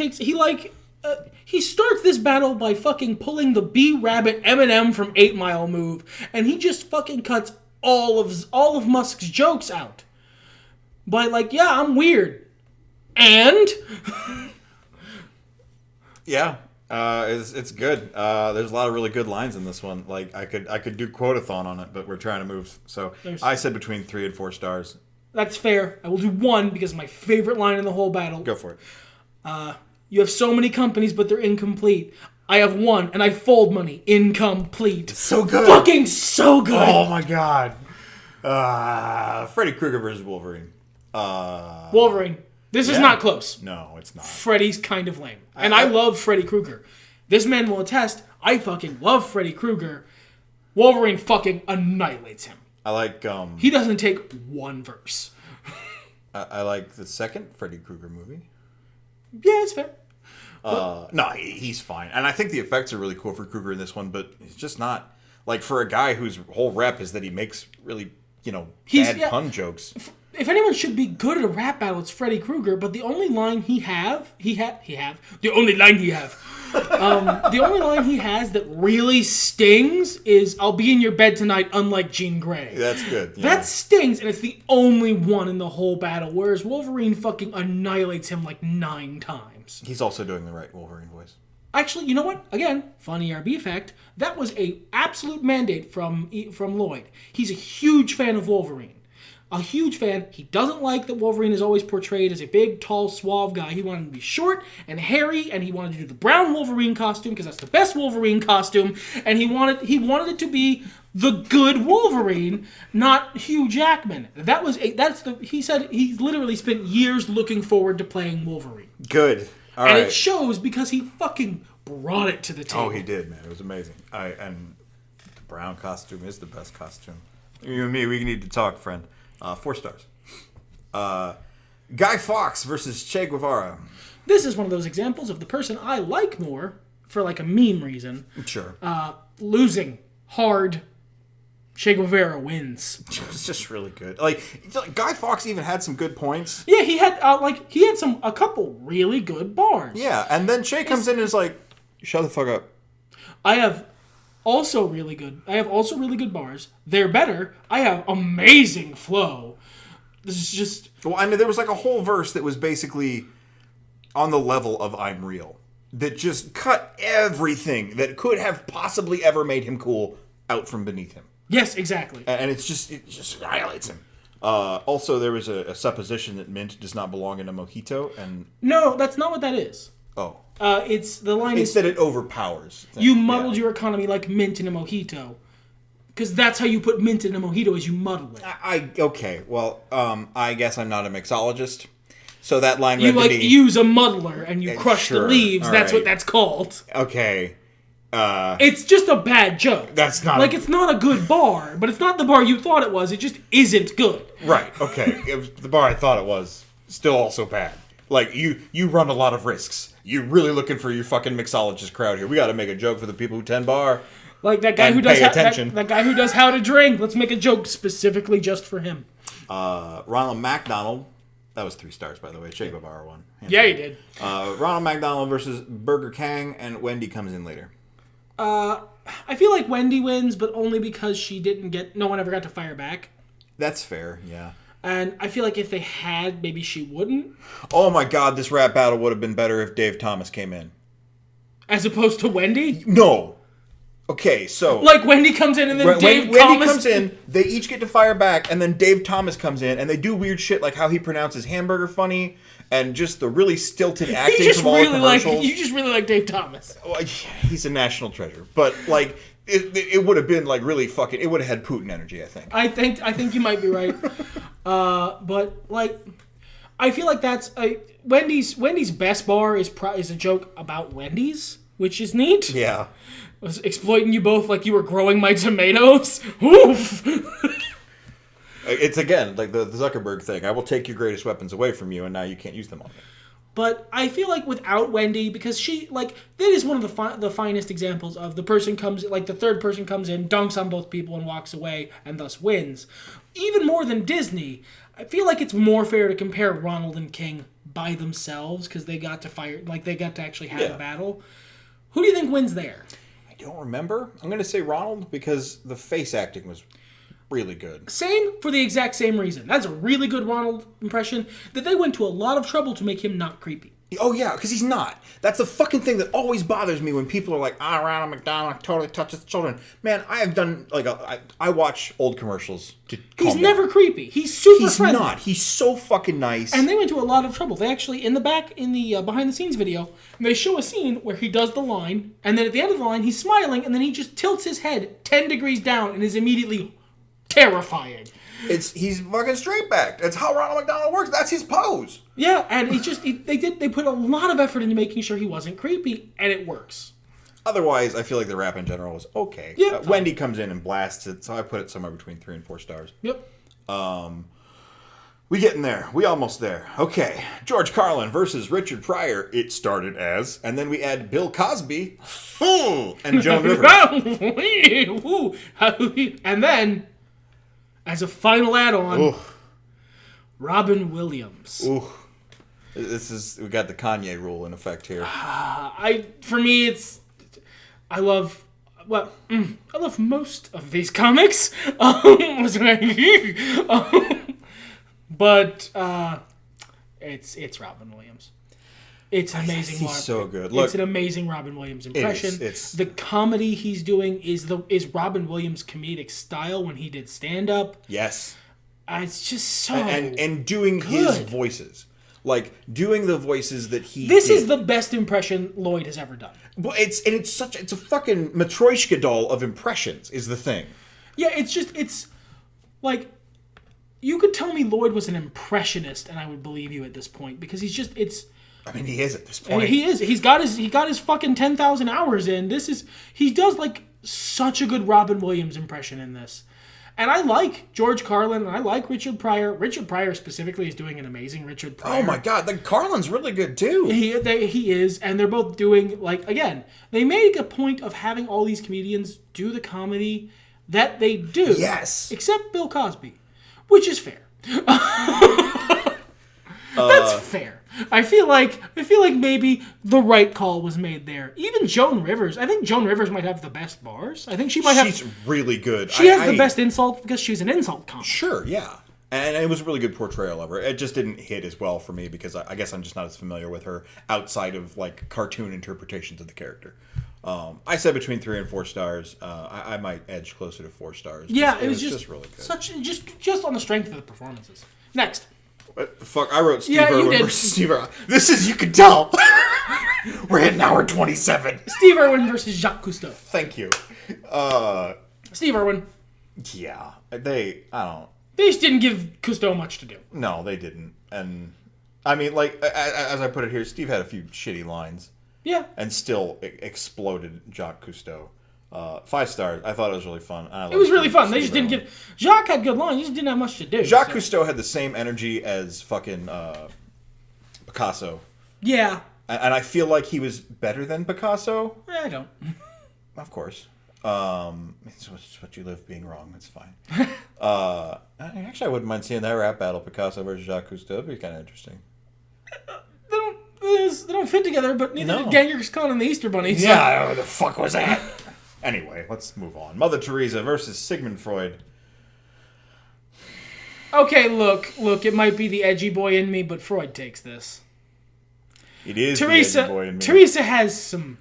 starts this battle by fucking pulling the B-Rabbit Eminem from 8 Mile move, and he just fucking cuts all of Musk's jokes out. By like, yeah, I'm weird. And? Yeah. It's good. There's a lot of really good lines in this one. Like, I could do quote-a-thon on it, but we're trying to move. So I said between 3 and 4 stars. That's fair. I will do 1 because my favorite line in the whole battle. Go for it. You have so many companies, but they're incomplete. I have 1, and I fold money. Incomplete. So good. Fucking so good. Oh my god. Freddy Krueger versus Wolverine. Wolverine. This is not close. No, it's not. Freddy's kind of lame. And I love Freddy Krueger. This man will attest, I fucking love Freddy Krueger. Wolverine fucking annihilates him. I like, He doesn't take 1 verse. I like the second Freddy Krueger movie. Yeah, it's fair. No, he's fine. And I think the effects are really cool for Krueger in this one, but he's just not, like, for a guy whose whole rep is that he makes really, bad pun jokes. If anyone should be good at a rap battle, it's Freddy Krueger, but the only line the only line he has that really stings is, I'll be in your bed tonight, unlike Jean Grey. That's good. Yeah. That stings, and it's the only one in the whole battle, whereas Wolverine fucking annihilates him like 9 times. He's also doing the right Wolverine voice. Actually, you know what? Again, fun ERB fact, that was a absolute mandate from Lloyd. He's a huge fan of Wolverine. A huge fan. He doesn't like that Wolverine is always portrayed as a big, tall, suave guy. He wanted to be short and hairy, and he wanted to do the brown Wolverine costume because that's the best Wolverine costume. And he wanted it to be the good Wolverine, not Hugh Jackman. He said he literally spent years looking forward to playing Wolverine. Good. All right. And it shows because he fucking brought it to the table. Oh, he did, man. It was amazing. And the brown costume is the best costume. You and me, we need to talk, friend. 4 stars. Guy Fawkes versus Che Guevara. This is one of those examples of the person I like more for like a meme reason. Sure. Losing hard. Che Guevara wins. It's just really good. Like Guy Fawkes even had some good points. Yeah, he had a couple really good bars. Yeah, and then Che comes in and is like, "Shut the fuck up." I have also really good bars. They're better. I have amazing flow. This is just... Well, and there was like a whole verse that was basically on the level of I'm Real. That just cut everything that could have possibly ever made him cool out from beneath him. Yes, exactly. And it just annihilates him. Also, there was a supposition that mint does not belong in a mojito. And no, that's not what that is. Oh. It's the line it's is... that it overpowers things. You muddled your economy like mint in a mojito. Because that's how you put mint in a mojito, is you muddle it. Okay, well, I guess I'm not a mixologist. So that line you read to me... use a muddler and you crush sure, the leaves. That's right. what that's called. Okay. It's just a bad joke. That's not... It's not a good bar, but it's not the bar you thought it was. It just isn't good. Right, okay. It was the bar I thought it was. Still also bad. Like, you run a lot of risks. You're really looking for your fucking mixologist crowd here. We gotta make a joke for the people who tend bar. Like that guy who does that guy who does How to Drink. Let's make a joke specifically just for him. Ronald McDonald. That was 3 stars, by the way. Che Guevara won. Yeah, he did. Ronald McDonald versus Burger King, and Wendy comes in later. I feel like Wendy wins, but only because no one ever got to fire back. That's fair, yeah. And I feel like if they had, maybe she wouldn't. Oh my god, this rap battle would have been better if Dave Thomas came in. as opposed to Wendy? No. Okay, so... Like, Wendy comes in and then Dave Wendy Thomas... comes in, they each get to fire back, and then Dave Thomas comes in, and they do weird shit like how he pronounces hamburger funny, and just the really stilted acting from all the commercials. You just really like Dave Thomas. Well, he's a national treasure. But, like, it would have been, like, really fucking... It would have had Putin energy, I think. I think you might be right. But, like... I feel like that's... Wendy's best bar is a joke about Wendy's, which is neat. Yeah. Was exploiting you both like you were growing my tomatoes. Oof. It's, again, like the Zuckerberg thing. I will take your greatest weapons away from you, and now you can't use them on me. But I feel like without Wendy, because she, like, that is one of the finest examples of the person comes, like, the third person comes in, dunks on both people, and walks away, and thus wins. Even more than Disney, I feel like it's more fair to compare Ronald and King by themselves, because they got to actually have a battle. Who do you think wins there? I don't remember. I'm going to say Ronald because the face acting was really good. Same for the exact same reason. That's a really good Ronald impression that they went to a lot of trouble to make him not creepy. Oh, yeah, because he's not. That's the fucking thing that always bothers me when people are like, Ronald McDonald totally touches children. Man, I have done, like, I watch old commercials to calm He's down. never creepy. He's super friendly. He's not. He's so fucking nice. And they went to a lot of trouble. They actually, in the behind-the-scenes video, they show a scene where he does the line, and then at the end of the line, he's smiling, and then he just tilts his head 10 degrees down and is immediately terrifying. He's fucking straight back. That's how Ronald McDonald works. That's his pose. Yeah, and they put a lot of effort into making sure he wasn't creepy, and it works. Otherwise, I feel like the rap in general was okay. Yeah, Wendy comes in and blasts it, so I put it somewhere between 3 and 4 stars. Yep. We getting there. We almost there. Okay. George Carlin versus Richard Pryor. It started as, and then we add Bill Cosby and Joan Rivers. And then, as a final add-on, Robin Williams. Ooh. We got the Kanye rule in effect here. For me, I love most of these comics. But it's Robin Williams. It's amazing. He's so good. Look, it's an amazing Robin Williams impression. It's the comedy he's doing is Robin Williams' comedic style when he did stand up. Yes. It's just so and doing good. his voices. Like doing the voices that he This did. is the best impression Lloyd has ever done. Well, it's a fucking Matryoshka doll of impressions is the thing. Yeah, it's like you could tell me Lloyd was an impressionist and I would believe you at this point because he's just I mean, he is at this point. He is. He got his fucking 10,000 hours in. He does like such a good Robin Williams impression in this. And I like George Carlin, and I like Richard Pryor. Richard Pryor specifically is doing an amazing Richard Pryor. Oh my god, the Carlin's really good too. He is, and they're both doing, like, again, they make a point of having all these comedians do the comedy that they do. Yes. Except Bill Cosby, which is fair. That's fair. I feel like maybe the right call was made there. Even Joan Rivers. I think Joan Rivers might have the best bars. I think she's really good. She has the best insult because she's an insult comic. Sure, yeah. And it was a really good portrayal of her. It just didn't hit as well for me because I guess I'm just not as familiar with her outside of like cartoon interpretations of the character. I said between 3 and 4 stars. I might edge closer to 4 stars. Yeah, it was just really good. Just on the strength of the performances. Next. What the fuck? I wrote Steve Yeah, you Irwin did. versus Steve Irwin. This is, you can tell. We're hitting hour 27. Steve Irwin versus Jacques Cousteau. Thank you. Steve Irwin. Yeah. They just didn't give Cousteau much to do. No, they didn't. And, I mean, like, as I put it here, Steve had a few shitty lines. Yeah. And still exploded Jacques Cousteau. 5 stars. I thought it was really fun. It was really fun. They just didn't give... Jacques had good lines. He just didn't have much to do. Jacques Cousteau had the same energy as fucking Picasso. Yeah. And I feel like he was better than Picasso. I don't. Of course. It's what you live being wrong. It's fine. Actually, I wouldn't mind seeing that rap battle, Picasso versus Jacques Cousteau. It'd be kind of interesting. They don't fit together, but neither did Genghis Khan and the Easter Bunny. So. Yeah, what the fuck was that? Anyway, let's move on. Mother Teresa versus Sigmund Freud. Okay, look, it might be the edgy boy in me, but Freud takes this. It is the edgy boy in me. Teresa has some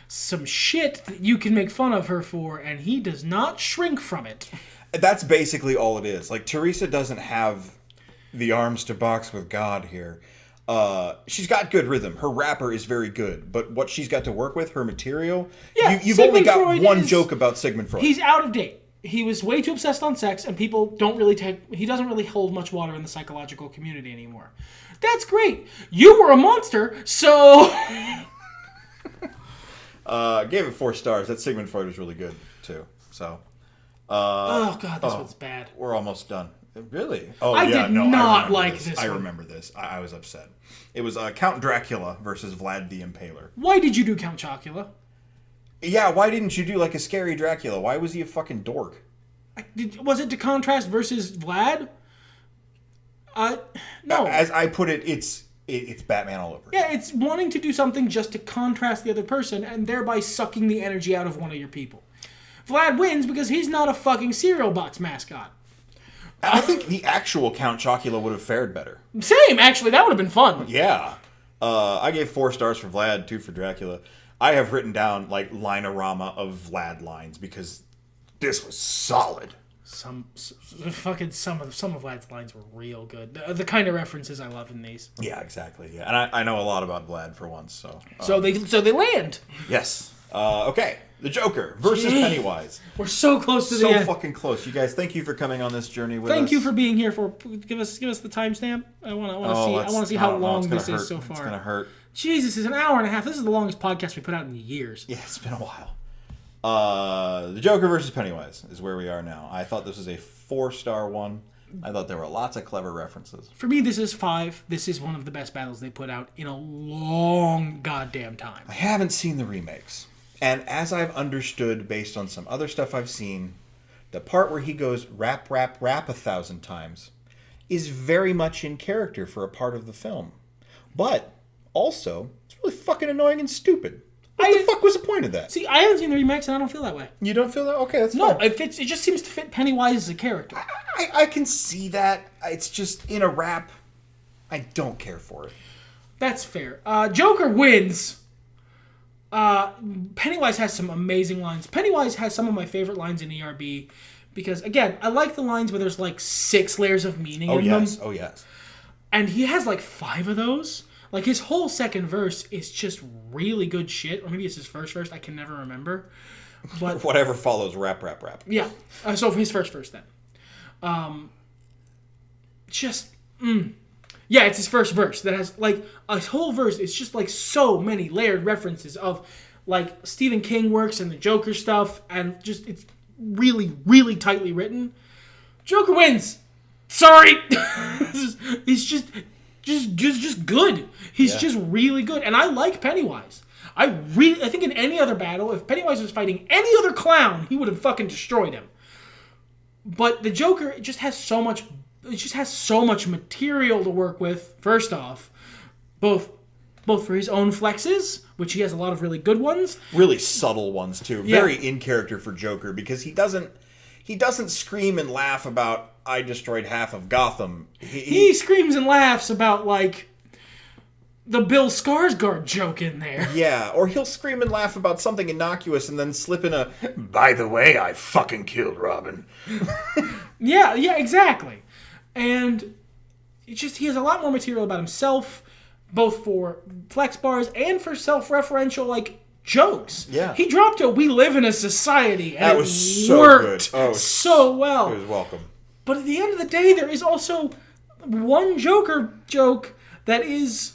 some shit that you can make fun of her for, and he does not shrink from it. That's basically all it is. Like, Teresa doesn't have the arms to box with God here. She's got good rhythm. Her rapper is very good, but what she's got to work with, her material, you've only got one joke about Sigmund Freud. He's out of date. He was way too obsessed on sex, and people don't really he doesn't really hold much water in the psychological community anymore. That's great. You were a monster, so... Gave it 4 stars. That Sigmund Freud was really good, too. So... oh, God, this one's bad. We're almost done. Really? Oh, I did not like this one. I remember this. I was upset. It was Count Dracula versus Vlad the Impaler. Why did you do Count Chocula? Yeah, why didn't you do like a scary Dracula? Why was he a fucking dork? Was it to contrast versus Vlad? No. As I put it, it's Batman all over. Yeah, it's wanting to do something just to contrast the other person and thereby sucking the energy out of one of your people. Vlad wins because he's not a fucking cereal box mascot. I think the actual Count Chocula would have fared better. Same, actually. That would have been fun. Yeah. I gave 4 stars for Vlad, 2 for Dracula. I have written down, like, line-a-rama of Vlad lines because this was solid. Some of Vlad's lines were real good. The kind of references I love in these. Yeah, exactly. Yeah, and I know a lot about Vlad for once, so... So they land. Yes. Okay. The Joker versus Pennywise. We're so close to the end. So fucking close. You guys, thank you for coming on this journey with us. Thank you for being here. Give us the timestamp. I want to see how long this is so far. It's gonna hurt. Jesus, it's an hour and a half. This is the longest podcast we put out in years. Yeah, it's been a while. The Joker versus Pennywise is where we are now. I thought this was a 4-star one. I thought there were lots of clever references. For me, this is 5. This is one of the best battles they put out in a long goddamn time. I haven't seen the remakes. And as I've understood based on some other stuff I've seen, the part where he goes rap, rap, rap 1,000 times is very much in character for a part of the film. But also, it's really fucking annoying and stupid. What the fuck was the point of that? See, I haven't seen the remakes and I don't feel that way. You don't feel that? Okay, that's fine. No, it just seems to fit Pennywise as a character. I can see that. It's just in a rap, I don't care for it. That's fair. Joker wins. Pennywise has some amazing lines. Pennywise has some of my favorite lines in ERB because, again, I like the lines where there's like 6 layers of meaning in them. Oh, yes. And he has like 5 of those. Like, his whole second verse is just really good shit. Or maybe it's his first verse. I can never remember. But whatever follows rap, rap, rap. Yeah. So his first verse then. Yeah, it's his first verse that has, like, a whole verse. It's just, like, so many layered references of, like, Stephen King works and the Joker stuff. And just, it's really, really tightly written. Joker wins. Sorry. He's just good. He's just really good. And I like Pennywise. I think in any other battle, if Pennywise was fighting any other clown, he would have fucking destroyed him. But the Joker, it just has so much material to work with, first off. Both for his own flexes, which he has a lot of really good ones. Really subtle ones, too. Yeah. Very in character for Joker, because he doesn't scream and laugh about, I destroyed half of Gotham. He screams and laughs about, like, the Bill Skarsgård joke in there. Yeah, or he'll scream and laugh about something innocuous and then slip in a, by the way, I fucking killed Robin. Yeah, exactly. And he has a lot more material about himself, both for flex bars and for self-referential, like, jokes. Yeah. He dropped a "We live in a society" and that was so worked good. so well. It was welcome. But at the end of the day, there is also one Joker joke that is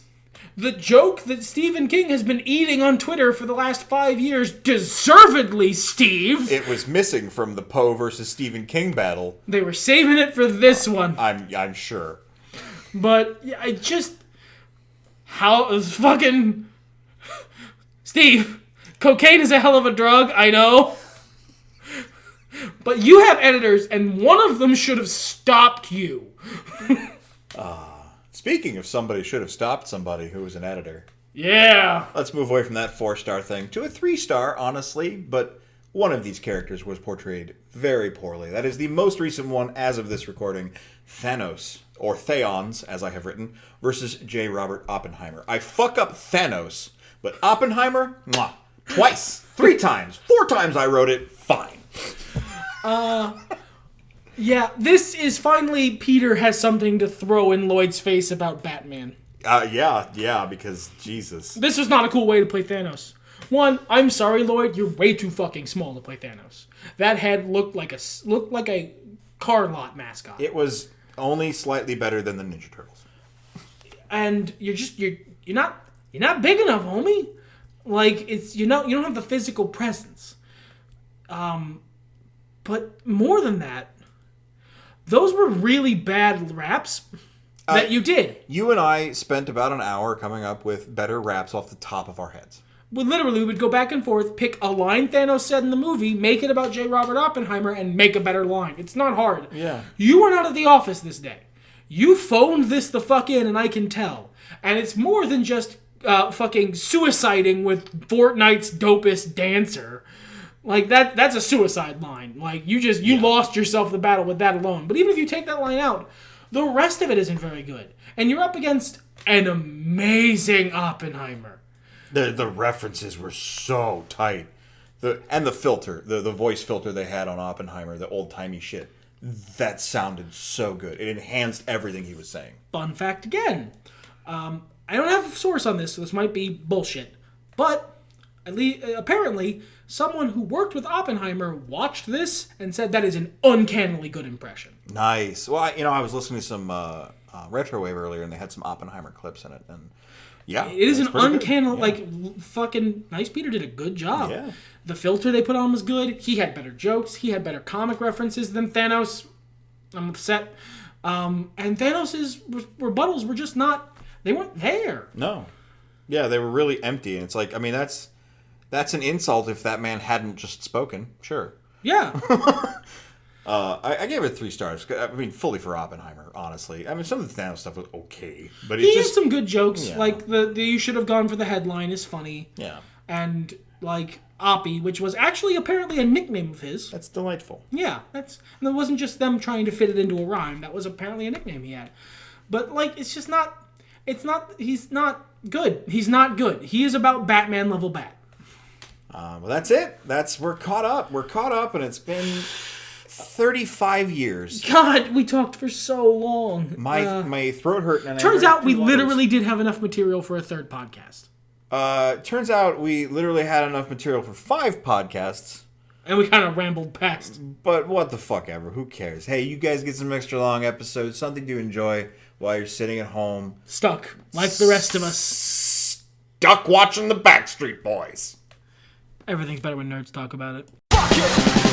the joke that Stephen King has been eating on Twitter for the last 5 years, deservedly, Steve. It was missing from the Poe versus Stephen King battle. They were saving it for this one. I'm sure. But I just... fucking... Steve, cocaine is a hell of a drug, I know. But you have editors, and one of them should have stopped you. Speaking of somebody should have stopped somebody who was an editor. Yeah. Let's move away from that 4-star thing to a 3-star, honestly, but one of these characters was portrayed very poorly. That is the most recent one as of this recording, Thanos, or Theons, as I have written, versus J. Robert Oppenheimer. I fuck up Thanos, but Oppenheimer, mwah, Twice. 3 times. 4 times I wrote it. Fine. Yeah, this is finally Peter has something to throw in Lloyd's face about Batman. Yeah, because Jesus. This was not a cool way to play Thanos. One, I'm sorry, Lloyd, you're way too fucking small to play Thanos. That head looked like a car lot mascot. It was only slightly better than the Ninja Turtles. And you're not big enough, homie. Like you don't have the physical presence. But more than that, those were really bad raps that you did. You and I spent about an hour coming up with better raps off the top of our heads. We would go back and forth, pick a line Thanos said in the movie, make it about J. Robert Oppenheimer, and make a better line. It's not hard. Yeah. You were not at the office this day. You phoned this the fuck in, and I can tell. And it's more than just fucking suiciding with Fortnite's dopest dancer. Like, that's a suicide line. Like, you lost yourself the battle with that alone. But even if you take that line out, the rest of it isn't very good. And you're up against an amazing Oppenheimer. The references were so tight. The filter, the voice filter they had on Oppenheimer, the old-timey shit, that sounded so good. It enhanced everything he was saying. Fun fact again. I don't have a source on this, so this might be bullshit. But at least, apparently, someone who worked with Oppenheimer watched this and said that is an uncannily good impression. Nice. Well, I was listening to some Retrowave earlier, and they had some Oppenheimer clips in it, and yeah, it is an uncanny, fucking Nice Peter did a good job. Yeah. The filter they put on was good. He had better jokes. He had better comic references than Thanos. I'm upset. And Thanos' rebuttals were just not, they weren't there. No. Yeah, they were really empty, and it's like, I mean, that's an insult if that man hadn't just spoken. Sure. Yeah. I gave it 3 stars. I mean, fully for Oppenheimer, honestly. I mean, some of the Thanos stuff was okay, but he had some good jokes. Yeah. Like the you should have gone for the headline is funny. Yeah. And like Oppie, which was actually apparently a nickname of his. That's delightful. Yeah, and it wasn't just them trying to fit it into a rhyme. That was apparently a nickname he had. But like, it's just not. It's not. He's not good. He's not good. He is about Batman level bat. Well, that's it. We're caught up. We're caught up, and it's been 35 years. God, we talked for so long. My throat hurt. And turns out we literally did have enough material for a 3rd podcast. Turns out we literally had enough material for 5 podcasts. And we kind of rambled past. But what the fuck ever. Who cares? Hey, you guys get some extra long episodes. Something to enjoy while you're sitting at home. Stuck. Like the rest of us. Stuck watching the Backstreet Boys. Everything's better when nerds talk about it. Fuck it.